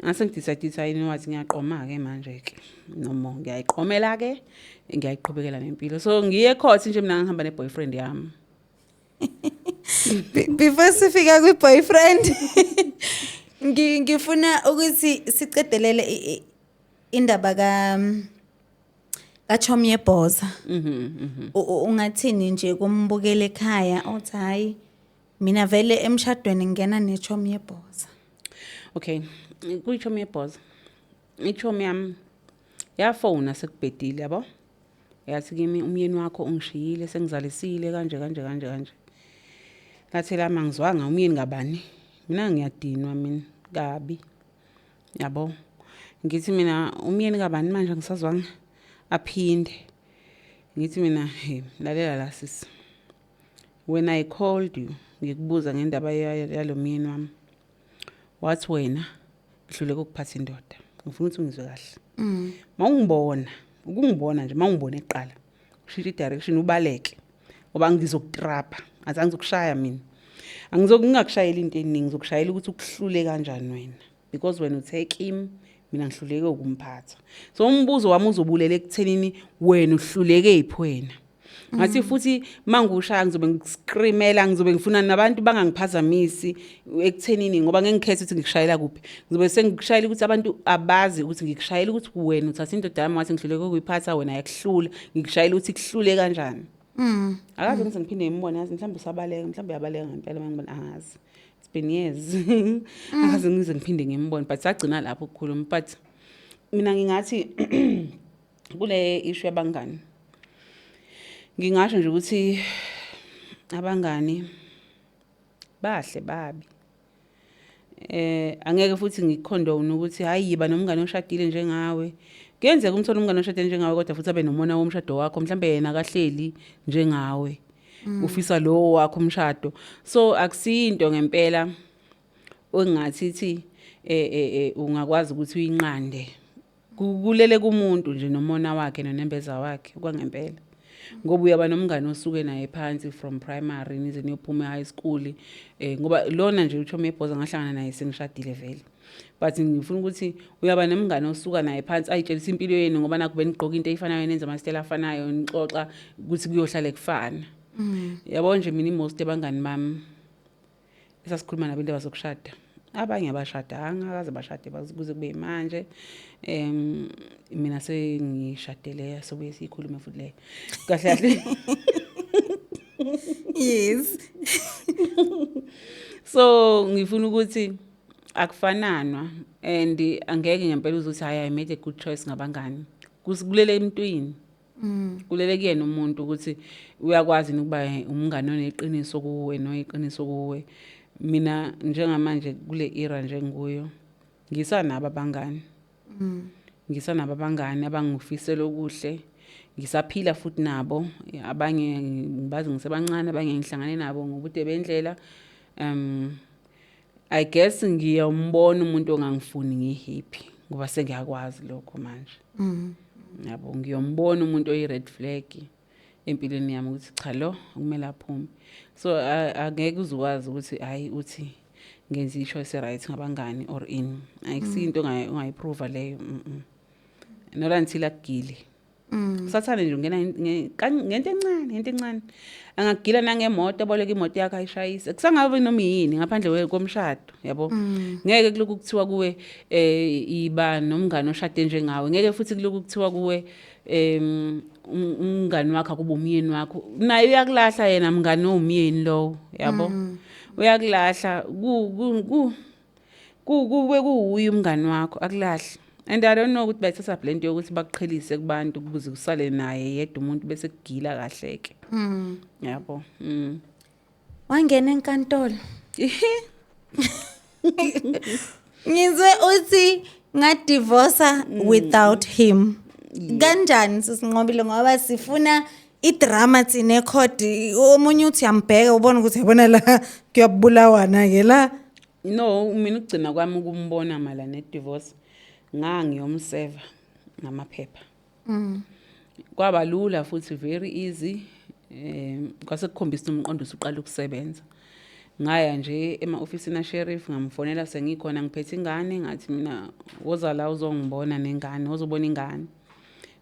A: ngase ngidecide I know what ngiyaqoma ke manje ke noma ngiyayiqomela ke ngiyayiqhubekela nempilo. So ngiye court nje mina ngihamba ne boyfriend yami.
B: Before sifika kwi boyfriend ngifuna ukuthi sicedelele indaba ka Chomi Yebhoza. Ungathini nje kumbukela ekhaya uthi hayi mina vele emshadweni ngena ne Chomi Yebhoza.
A: Okay, ku Chomi Yebhoza ichomi yami yafona sekubhedile yabo yathi kimi umyeni wakho ungishiyile sengizalisile kanje lathela mangizwanga umyeni ngabani mina ngiyadinwa mina kabi yabo ngithi mina umyeni kabani manje ngisazwanga aphinde ngithi mina lalela la sisi when I called you ngikubuza ngendaba yalomyeni wami wathi wena ngihluleke ukuphatha indoda ngifuna ukuthi ungizwe kahle mawungibona ukungibona nje mawungibona eqala ushiya direction ubaleke ngoba ngizokutrapha azange ukushaya mina angizokungakushayela into eningi ngizokushayela ukuthi ukuhlule kanjani wena because when utake him mina ngihluleke ukumphatha. So umbuzo wami uzobulele ekuthenini wena uhluleke iphi wena ngathi futhi mangushaya ngizobe ngiscreamela ngizobe ngifuna nabantu bangangiphazamisi ekuthenini ngoba ngengikhetha ukuthi ngikushayela kuphi ngizobe sengikushayela ukuthi abantu abazi ukuthi ngikushayela ukuthi wena uthatha indoda yami wathi ngihluleke ukuyiphatha wena yakuhlula ngikushayela ukuthi kuhlule kanjani. Akaze ngize ngiphinde ngimbone yazi mhlawumbe usabaleka mhlawumbe yabaleka ngempela mangibona angazi it's been years akaze ngize ngiphinde ngimbone but sagcina lapho ukukhuluma but mina ngingathi kule issue yabangani ngingasho nje ukuthi abangani bahle babi angeke futhi ngikondone ukuthi hayi yiba nomngane oshadile njengawe kuyenzeka umthola umngane oshadile njengawe kodwa futhi abe nomona womshado wakho mhlambe yena akahleli njengawe ufisa lo wakho umshado. So akusinto ngempela ongathi ungakwazi ukuthi uyinqande kulele kumuntu nje nomona wakhe nonembeza wakhe kwangempela ngoba uyaba nomngane osuke naye phansi from primary nize niyophuma high school ngoba lona nje uChomi Yebhoza ngahlangana naye sengishadile vele but ngifuna ukuthi uyaba nemngane osuka naye phansi ayitshelisa impilo yenu ngoba nakube nigqoka into efanayo nenza ama-style afanayo nixoxa ukuthi kuyohlale kufana yabo nje mina most abangani bami esasikhuluma nabo indaba zokushada abanye abashadanga akaze bashade kuze kube manje mina sengishadele sobuye sikhulume futhi le kahle kahle
B: yes
A: so ngifuna ukuthi akufananwa and angeke ngempela uzothi hayi I made a good choice ngabangani kulele emntwini kulele kuyena umuntu ukuthi uyakwazi ukuba umngane oneqiniso kuwe noyiqiniso kuwe mina njengamanje kule era njenguyo ngisanabo abangani ngisanabo abangani abangifisela okuhle ngisaphila futhi nabo abanye bazi ngisebancane abanye ngihlangane nabo ngobude bendlela I guess ngiyambona umuntu ongangifuni ngihappy ngoba sengiyakwazi lokho manje yabo ngiyombona umuntu oyi-red flag empilweni yami ukuthi cha lo kumele aphume so angeke uzukwazi ukuthi hayi uthi ngenza i-choice right ngabangani or in ayikusinto ongayiprova leyo not until akugile usathane nje ungena ngento encane angagila nangemoto aboleka imoto yakhe ayishayise kusangabe noma yini ngaphandle komshado yabo ngeke kuloku kuthiwa kuwe iba nomngane oshade njengawe ngeke futhi kuloku kuthiwa kuwe umngane wakhe kuba umyeni wakho naye uyakulahla yena mngane omyeni lo yabo uyakulahla kube kuuye umngane wakho akulahla and I don't know ukuthi bayithatha blend yokuthi bakuqhelise kubantu kubuze kusale naye yedwa umuntu bese kugila kahleke yabo
B: wangena enkantolo ngizwe uthi ngadivorce without him kanjani sisinqobile ngoba sifuna idrama tsine court omunye uthi yambheka ubona ukuthi yabona la kuyabulawana ke la
A: no mina ugcina kwami ukumbona mala ne divorce ngiyomseva ngamaphepha kwaba lula futhi very easy kwase kukhombisa umqondo usuqala ukusebenza ngaya nje ema-ofisini sheriff ngamfonela sengikhona ngiphethe ingane ngathi mina woza la uzongibona nengane uzobona ingane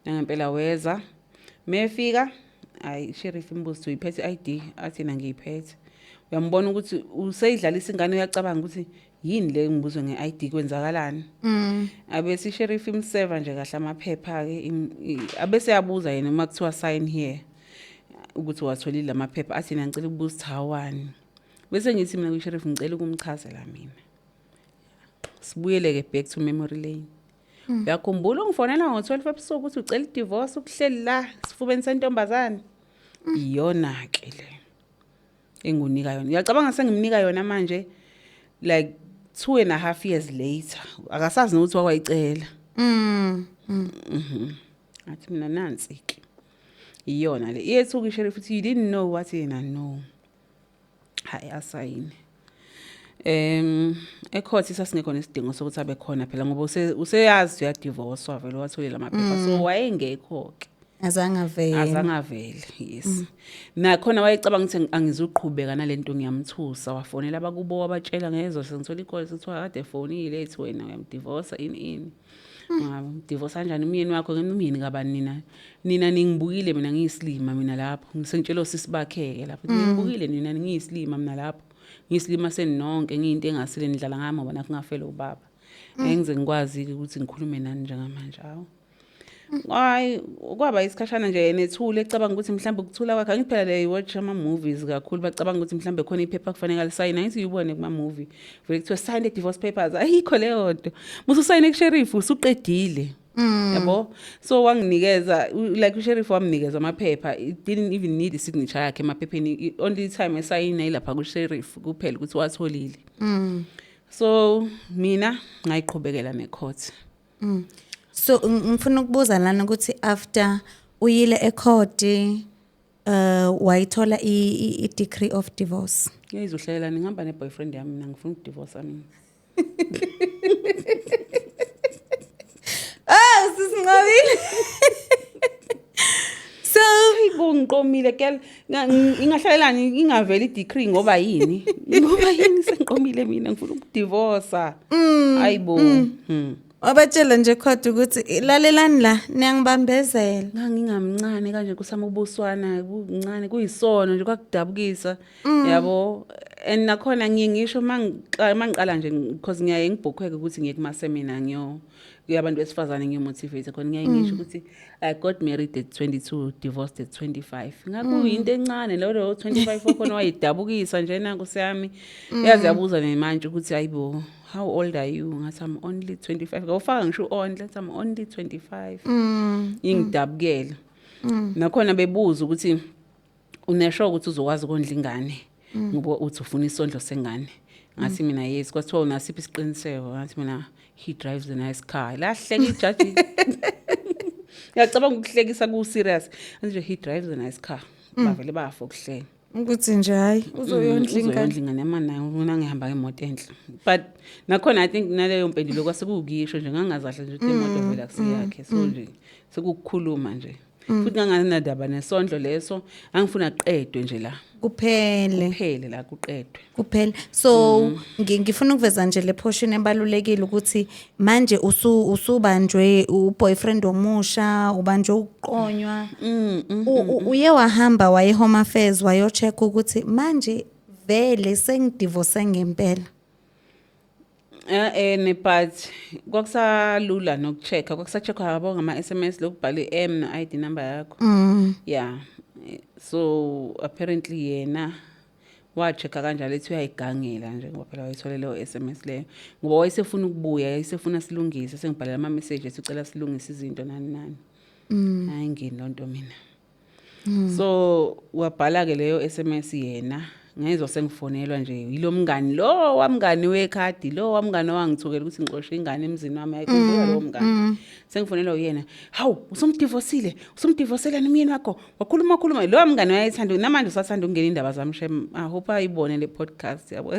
A: ngempela weza mefika ayi sheriff imbuzo uyiphethe ID athi mina ngiyiphethe uyambona ukuthi useyidlalisa ingane uyacabanga ukuthi yini le ngibuzwe nge-ID kwenzakalani abese sheriff imseva nje kahle amaphepha ke abese yabuza yena uma kuthiwa sign here ukuthi watholile amaphepha athi mina ngicela ukubuza thawani bese ngithi mina ku-sheriff ngicela ukumchazela mina sibuyele ke back to memory lane uyakhumbula ungifonela ngo-12 ebusuku ukuthi ucela i-divorce ukuhleli la sifubeni sentombazane iyona ke le engunika yona uyacabanga sengimnika yona manje like 2.5 years later akasazi nokuthi wakwayicela athi mina nansi ke iyona le iyethuka isheriff uthi you didn't know what yena no hayi asayini ecourt sasingekho nesidingo sokuthi abe khona phela ngoba useyazi uyadivorce wavela watholela amaphepha so wayengekho ke azangavele yes nakhona wayecabanga ukuthi angizuqhubeka nalento ngiyamthusa wafonela abakubo wabatshela ngezo sengithola icall sithiwa kade fonile ethi wena uyamdivorce ini divorce kanjani umyeni wakho umyeni kabani nina ningibukile mina ngiyislima mina lapho ngisentshelo sisibakheke lapho ningibukile nina ngiyislima mina lapho ngiyislima seninonke ngiyinto engasile nidlala ngami ngoba nakho ngafela ubaba engize ngikwazi ukuthi ngikhulume nani njengamanje awu hayi kwaba isikhashana nje nethule ecabanga ukuthi mhlawumbe ukuthula kwakhe angiphela le watch ama movies kakhulu bacabanga ukuthi mhlawumbe khona iphepha kufanele alisayina ngithi uyibone kuma movie vele kuthiwa sign the divorce papers ayikho leyo nto musu sign ku-sheriff usuqedile yabo so wanginikeza like u-sheriff wamnikeza amaphepha it didn't even need i-signature yakhe emaphepheni only time esayina ilapha ku-sheriff kuphela ukuthi watholile so mina ngayiqhubekela ne-court
B: so ngifuna ukubuza lana ukuthi after uyile ecourt wayithola i-decree of divorce
A: yayizohlelela ngihamba ne-boyfriend yami mina ngifuna ukudivorce mina
B: sisinqabile So
A: Hayibo ngiqomile girl ingahlalelani ingaveli decree ngoba yini sengiqomile mina ngifuna ukudivorce hayibo
B: wabatshela nje khona ukuthi lalelani la niyangibambezela.
A: ngingamncane kanje kusama ubuswana kuncane kuyisono nje kwakudabukisa yabo and nakhona ngisho mangiqala nje because ngiyaye ngibhukhweke ukuthi ngiye kuma seminar kuyabantu besifazane ngiyomotivate khona ngiyaye ngisho ukuthi I got married at 22 divorced at 25 ngakuyinto encane lo 25 okhona wayidabukisa nje nanku sami yazi yabuza nemanje ukuthi hayibo how old are you ngathi I'm only 25 ngawufaka ngisho on let's I'm only 25 ingidabukela nakhona bebuza ukuthi unesho ukuthi uzokwazi ukondla ingane ngoba uthi ufuna isondlo sengane ngathi mina yes kwathiwa unasiphi isiqiniseko ngathi mina he drives a nice car lahleka ijaji yacabanga ukuhlekisa ku serious nje he drives a nice car bavele bafa ukuhleka
B: ukuthi nje hayi uzoyondla
A: ingane yamana mina ngihamba ngemoto enhle but nakhona I think naleyo mpendulo kwasekukisho nje ngangazahle nje ukuthi imoto vela kusiyakhe so nje sekukhuluma nje futhi nganganadaba nesondlo leso angifuna qedwe nje la kuphele la kuqedwe
B: kuphela. So ngifuna ukuveza nje le portion ebalulekile ukuthi manje usubanjwe uboyfriend omusha ubanjwe uqonywa uye wahamba waye home affairs wayo check ukuthi manje vele sengidivorce ngempela.
A: But kwakusalula nokuchecka kwakusacheckwa yabo ngama SMS lokubhala M no ID number yakho yeah so apparently yena wachecka kanjalo ethi uyayigangela nje ngoba phela wayithola leyo SMS leyo ngoba wayesefuna ukubuya yayesefuna silungise sengibhalela ama messages ucela silungise izinto nani hayi ngini lonto mina so wabhala ke leyo SMS yena ngezwe sengifonelwa nje yilo mngani lo wamngani wekhadi lo wamngani wangithukela ukuthi ngixoxe ingane emzini wami ayikhumbula lo mngani sengifonelwa uyena hawu usumdivosela nomyeni wakho wakhuluma lo mngani wayethanda namanje usathanda ukungena indaba zami shem I hope ayibone le podcast yabo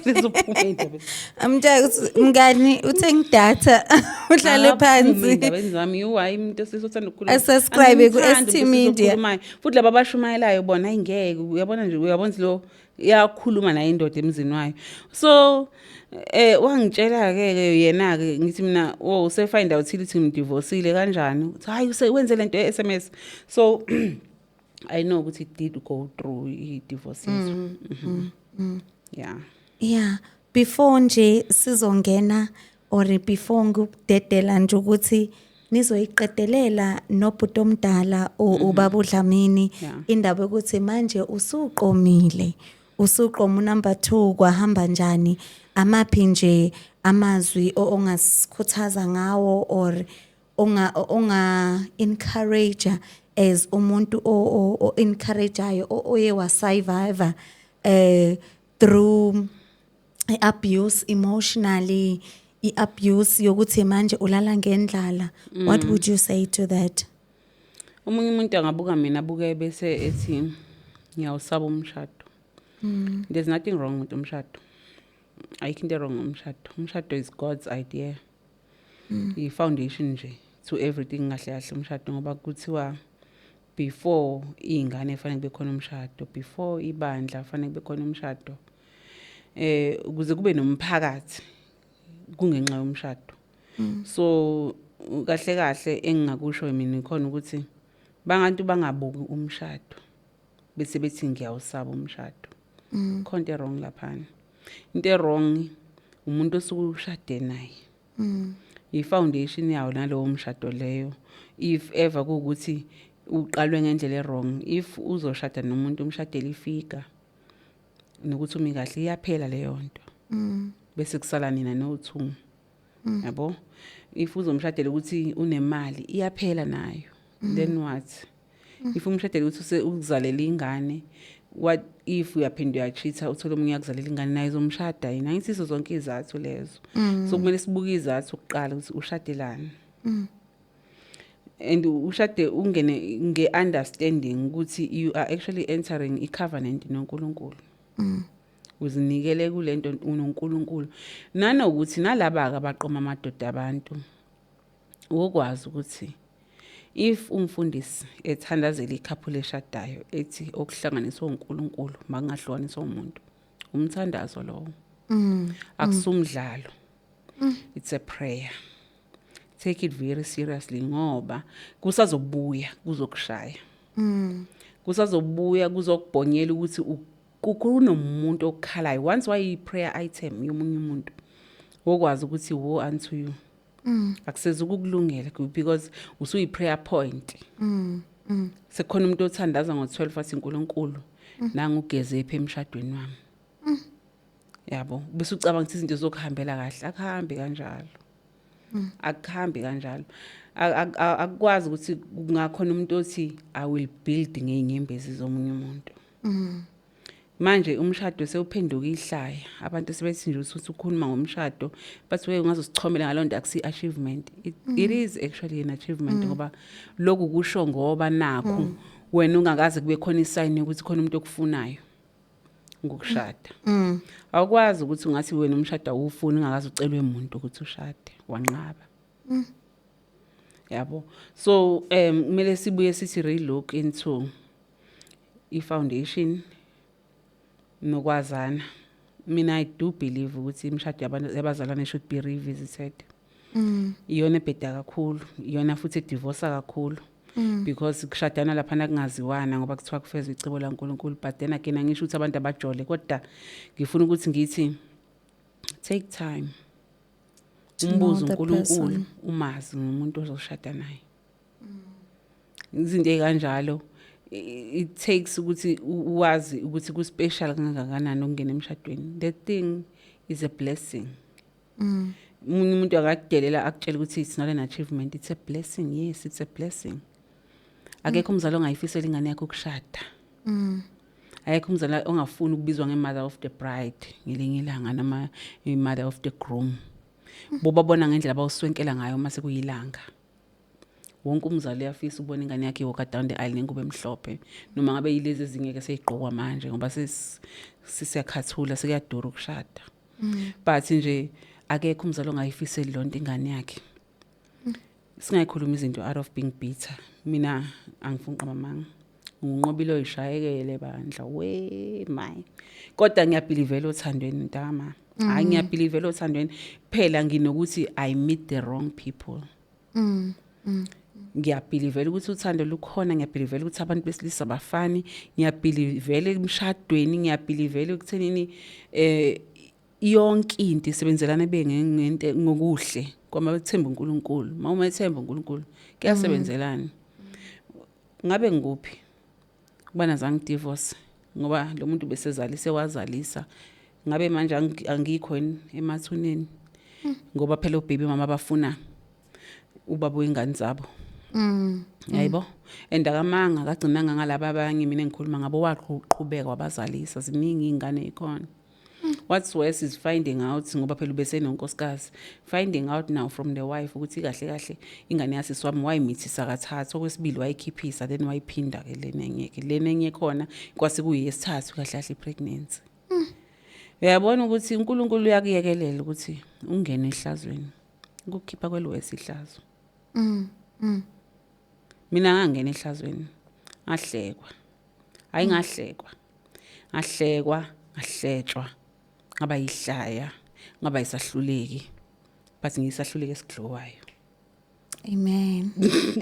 A: lezophumela
B: amtshela ukuthi mngani uthenga data uhlale phansi
A: indaba zami why umuntu esizothanda ukukhuluma
B: subscribe ku ST Media
A: futhi laba abashumayelayo bona ayingeke uyabona nje uyabona lo yakhuluma naye indoda emzini wayo so wangitshela ke yena ke ngithi mina use find out ukuthi ngimdivorceile kanjani uthi hayi wenze lento SMS so I know ukuthi it did go through I divorces
B: yeah before nje sizongena or before ngikudedela nje ukuthi nizoyiqedelela nobhuti omdala ubaba uDlamini indaba ukuthi manje usuqoma number 2 kwahamba njani amaphi nje amazwi ongasikhuthaza ngawo or onga encourage as umuntu o encourageayo oye wa survive through abuse emotionally abuse yokuthi manje ulala ngendlala what would you say to that?
A: Umunye umuntu angabuka mina abuke bese ethi ngiyawusaba umshado there's nothing wrong with umshado ayikho into wrong umshado is God's idea I foundation nje to everything kahle kahle umshado ngoba kuthiwa before ingane efanele kube khona umshado before ibandla efanele kube khona umshado ukuze kube nomphakathi kungenxa yomshado so kahle kahle engingakusho mina ikhona ukuthi bangabantu bangabuki umshado bese bethi ngiyawusaba umshado khona into wrong lapha into wrong umuntu osukushade naye I foundation yawo nalowo mshado leyo if ever ukuthi uqalwe ngendlela wrong if uzoshada nomuntu umshadeli ifika nokuthi umi kahle iyaphela leyo nto bese kusala nina no2 yabo if uzomshadela ukuthi unemali iyaphela nayo then what if umshadela ukuthi ukuzalela ingane what if uyaphinda uyacheata uthola umunye yakuzalela ingane nayo izomshada yina ngisizo zonke izathu lezo so kumele sibuke izathu ukuqala ukuthi ushadelani and ushade ungene ngeunderstanding ukuthi you are actually entering a covenant noNkulunkulu uzinikele kulento uNkulunkulu nanokuthi nalaba abaqoma amadoda abantu ukwazi ukuthi if umfundisi ethandazela ikhaphu eshadayo ethi okuhlanganiswa uNkulunkulu makungahlukaniswa umuntu umthandazo lowo akusumdlalo it's a prayer take it very seriously ngoba kusazobuya kuzokushaya kusazobuya kuzokubhonyela ukuthi kunomuntu okukhalayo once wayi prayer item yomunye umuntu wokwazi ukuthi wo unto you akuseze ukukulungela because usuyi prayer point sekhona umuntu othandaza ngo12 athi uNkulunkulu nanga ugeze ephe emshadweni wami yabo bese ucabanga ukuthi izinto zokuhambela kahle akuhambi kanjalo akuhambi kanjalo akwazi ukuthi kungakhona umuntu othi I will build ngeinyembezi zomunye umuntu manje umshado sewuphenduka ihlaya abantu sebethi nje ukuthi ukhuluma ngomshado bathi we ungazosichomela ngalonto akusi achievement it is actually an achievement ngoba lokhu kusho ngoba nakho wena ungakaze kube khona isign ukuthi khona umuntu okufunayo ngokushada awukwazi ukuthi ungathi wena umshado awufuni ungakaze ucelwe umuntu ukuthi ushade wanqaba yabo so kumele sibuye sithi relook into i-foundation nokwazana mina I do believe ukuthi imishado yabazalwane should be revisited iyona ebheda kakhulu iyona futhi edivorce kakhulu because kushadana lapha nakungaziwana ngoba kuthiwa kufeza icebo laNkulunkulu but then again angisho ukuthi abantu abajole kodwa ngifuna ukuthi ngithi take time umbuzo uNkulunkulu umazi umuntu ozoshada naye izinto ezikanjalo it takes ukuthi uwazi ukuthi ku special kangakanani ukungena emshadweni that thing is a blessing umuntu akakudelela akutshela ukuthi it's not an achievement it's a blessing yes it's a blessing akekho umzali ongayifisela ingane yakhe ukushada akekho umzali ongafuni ukubizwa ngemother of the bride ngelinye ilanga noma mother of the groom bobabona ngendlela abawuswenkela ngayo mase kuyilanga wonke umzali uyafisa ubona ingane yakhe iwalk down the aisle nengubo emhlophe noma ngabe yilezi ezingeke seyigqokwa manje ngoba sisiyakhathula sekuyadura ukushada but nje akekho umzali ongayifiseli lonto ingane yakhe singayikhuluma izinto out of being bitter mina angifuni qamamanga unqobile oyishayekele bandla we my kodwa ngiyabelievela othandweni ntama hayi ngiyabelievela othandweni phela nginokuthi I meet the wrong people ngiyabelievela ukuthi uthando lukhona ngiyabelievela ukuthi abantu besilisa bafani ngiyabelievela emshadweni ngiyabelievela ukuthenini yonke into isebenzelana bengente ngokuhle kwama bethemba uNkulunkulu uma ethemba uNkulunkulu kuyasebenzelana ngabe nguphi kubana zangi divorce ngoba lo muntu besezalise wazalisa ngabe manje angikho emathuneni ngoba phela ubaby mama bafuna ubaba wengane zabo yayibo endakamanga kagcinanga ngalabo abanye mina engikhuluma ngabo waqhubeka wabazalisa ziningi ingane ikhona what's worse is finding out ngoba phela ubesenonkosikazi finding out now from the wife ukuthi kahle kahle ingane yasiswami wayimithisa kathathu okwesibili wayikhiphisa then wayiphinda ke lenenye khona kwase kuyesithathu kahle kahle pregnancy uyabona ukuthi uNkulunkulu uyakuyekelela ukuthi ungene ehlazweni ukukhipha kwelwesi ihlazo mina ngangena ehlazweni ngahlekwa hayi ngahlekwa ngahletshwa ngaba yihlaya ngaba isahluleki but ngisahluleke esiglowayo
B: amen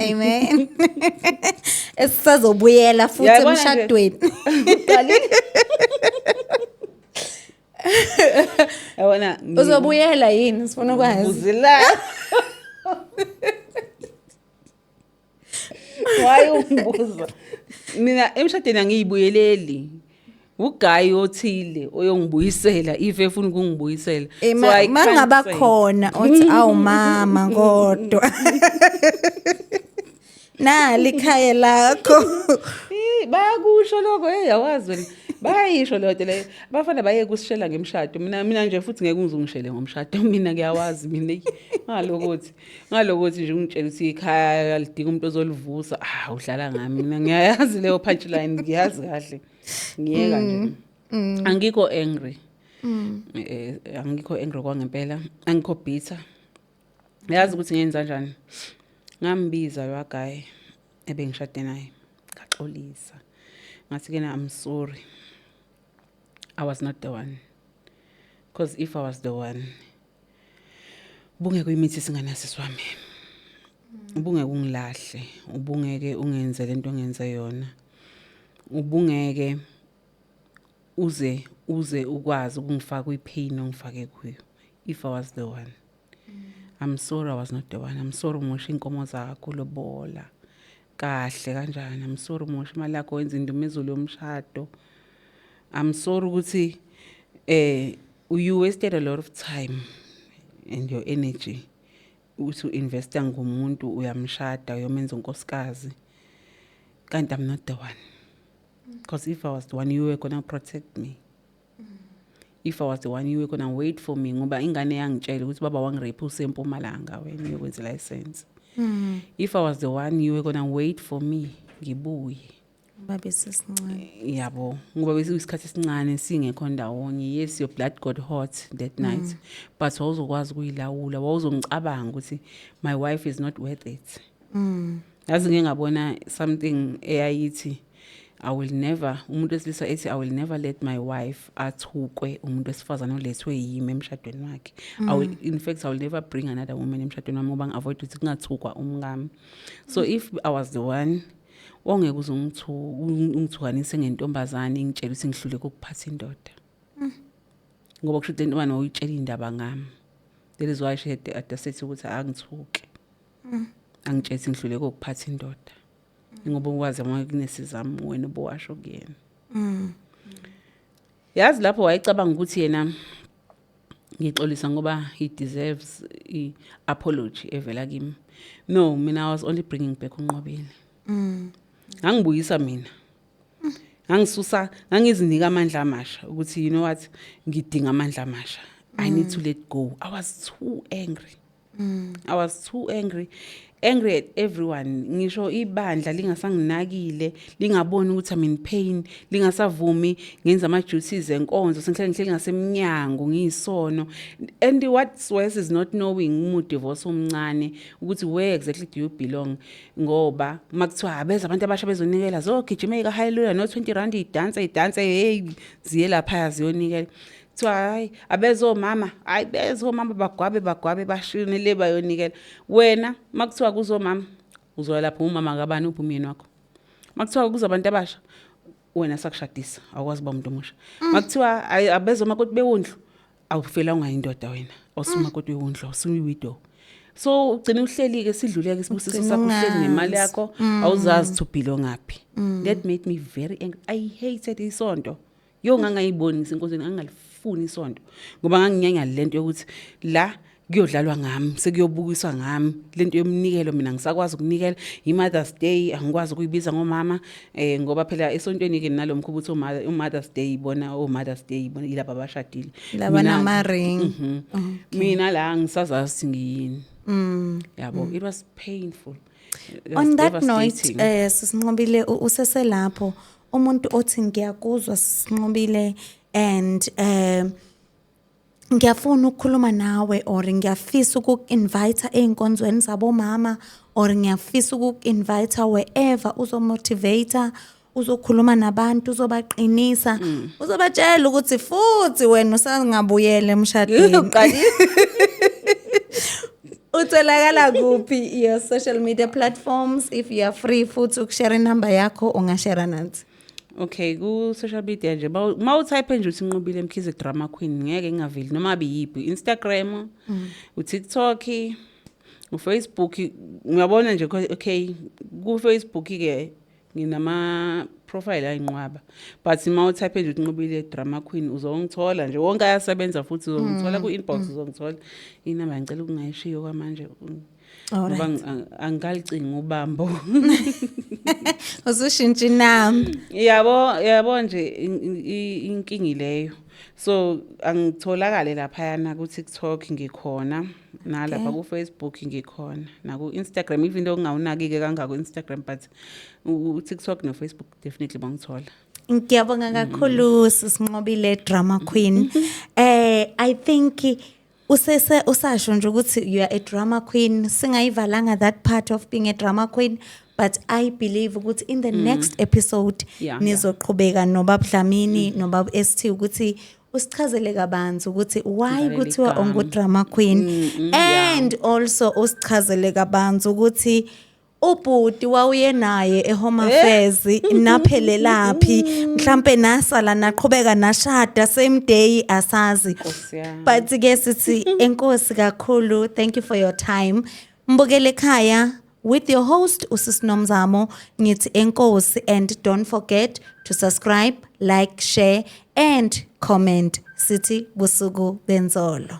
B: amen esizobuyela futhi emshadweni
A: yabona
B: uzobuyela yini sifuna ukwazi
A: uzila why umbuzo mina emshadweni angiyibuyeleli uGuy othile oyongibuyisela if efuna ukungibuyisela
B: so mangaba khona othi awu mama kodwa likhaya lakho
A: bayakusho lokho yawazi wena bayisho lento le bafana baye kusishela ngemshado mina nje futhi ngeke ngizungishele ngomshado mina ngiyawazi mina ngalokuthi nje ungitshela ukuthi ikhaya lidinga umuntu ozolivusa udlala ngami mina ngiyayazi leyo punchline ngiyazi kahle ngiyeka nje angikho angry angikho angry kwangempela angikho bitter yazi ukuthi ngenza kanjani ngambiza lo Guy ebengishade naye ngaxolisa ngathi kena I'm sorry I was not the one because if I was the one ubungeke imithi singanasi swami ubungeke ungilahle ubungeke ungenze lento ongenze yona ubungeke uze ukwazi ukungifaka kwipain ongifake kuyo if I was the one I'm sorry I was not the one I'm sorry umosha inkomo zakho lobola kahle kanjani I'm sorry umosha imali yakho wenza indumezulu yomshado I'm sorry ukuthi you wasted a lot of time and your energy to invest ngomuntu uyamshada uyomenza unkosikazi kanti I'm not the one because if I was the one you were going to protect me if I was the one you were going to wait for me ngoba ingane yangitshela ukuthi baba wangirape usempumalanga wena uyokwenza license if I was the one you were going to wait for me ngibuye
B: babe sisincane
A: yabo ngoba bese isikhathi esincane singekho ndawonye yes your blood got hot that night but wawuzokwazi ukuyilawula wawuzongicabanga ukuthi my wife is not worth it yazi ngeke ngabona something eyayithi I will never umuntu esilisa ethi I will never let my wife athukwe umuntu esifazana olethwe yimi emshadweni wakhe in fact I will never bring another woman emshadweni wami ngoba ngiavoid ukuthi kungathukwa umngami so if I was the one ongeke ungithukanise ngentombazane ingitshela ukuthi ngihlule kokuphatha indoda ngoba kusho into manje uyitshela indaba ngami that is why she had said ukuthi angithuke angitshela ngihlule kokuphatha indoda ngoba ukwazi ama weaknesses zami wena obowasho kuyena yazi lapho wayicabanga ukuthi yena ngixolisa ngoba he deserves I apology evela kimi no mina I was only bringing back unqobile ngangibuyisa mina ngangisusa ngangizinika amandla amasha ukuthi you know what ngidinga amandla amasha I need to let go I was too angry I was too angry at everyone ngisho ibandla lingasanginakile lingaboni ukuthi I'm in pain lingasavumi ngenza ama duties enkonzo sengihleli ngasemnyango ngiyisono and what's worse is not knowing umuntu divorce omncane ukuthi where exactly do you belong ngoba makuthiwa abeza abantu abasha bezonikela zogijimeka hallelujah no 20 rand idance hey ziye lapha ziyonikela hayi abezo mama hayi bezo mama bagwabe bashine le bayonikela wena makuthiwa kuzo mama uzoya lapha umama kabani uphi umyeni wakho makuthiwa kuzabantu abasha wena sakushadisa awukwazi ba umuntu omusha makuthiwa abezo makoti bewundlu awufelanga indoda wena awusuma kodwa bewundlu awusuyi widow so ugcina uhleli ke sidluleke sibusiso sakho uhleli nemali yakho awuzazi to belong ngaphi that made me very angry I hated isonto ngangayiboni inkonzweni ngangalifuni isonto ngoba nganginyanya lento yokuthi la kuyodlalwa ngami sekuyobukiswa ngami lento yomnikelo mina ngisakwazi ukunikela iMother's Day angikwazi ukuyibiza ngomama ngoba phela esontweni ke nalomkhubutho uMother's Day ibona Mother's Day ibona ilapha abashadile
B: laba nama ring
A: mina la ngisazazi ngiyini yabo it was painful
B: on that note sisinqobile useselapho umuntu othi ngiyakuzwa sisinqobile and ngiyafuna ukukhuluma nawe or ngiyafisa ukuinvite einkonzweni zabo mama or ngiyafisa ukuinvite wherever uzomotivate uzokhuluma nabantu uzobaqinisa uzobatshela ukuthi futhi wena usangabuyele emshadweni utholakala kuphi your social media platforms if you are free futhi ukushare number yakho ungashare nathi
A: okay ku social media nje mawutype nje uthi Nqobile Mkhize Drama Queen ngeke ngaveli noma abiyiphi Instagram uTikTok uFacebook uyabona nje okay ku Facebook ke nginama profile ayinqwaba but mawutype nje uthi Nqobile Drama Queen uzongithola nje wonke ayasebenza futhi uzongithola ku inbox uzongithola inamba ngicela ukungayishiyo kwamanje ngoba angalicinga ubambo
B: usushintsha nami
A: yabo nje inkingi leyo so angitholakala lapha yana ku TikTok ngikhona nalapha ku Facebook ngikhona na ku Instagram even though ngawunaki-ke kangaka ku Instagram but u TikTok no Facebook definitely bangithola
B: ngiyabonga kakhulu sisinqobile Drama Queen I think usasho nje ukuthi you are a drama queen singayivalanga that part of being a drama queen but I believe ukuthi in the next episode
A: Yeah,
B: nizoqhubeka nobaba Dlamini nobaba ST ukuthi usichazele kabanzi ukuthi why
A: Ngivalele
B: kuthiwa
A: igama.
B: ongu-drama queen and also usichazele kabanzi ukuthi ubhuti wawuye naye eHome Affairs naphelelaphi mhlambe nasala naqhubeka nashada same day asazi
A: Nkosi yami.
B: but ke sithi enkosi kakhulu, thank you for your time. Mbukele ekhaya with your host uSisinomzamo ngithi enkosi, and don't forget to subscribe, like, share and comment. Sithi busuku benzolo.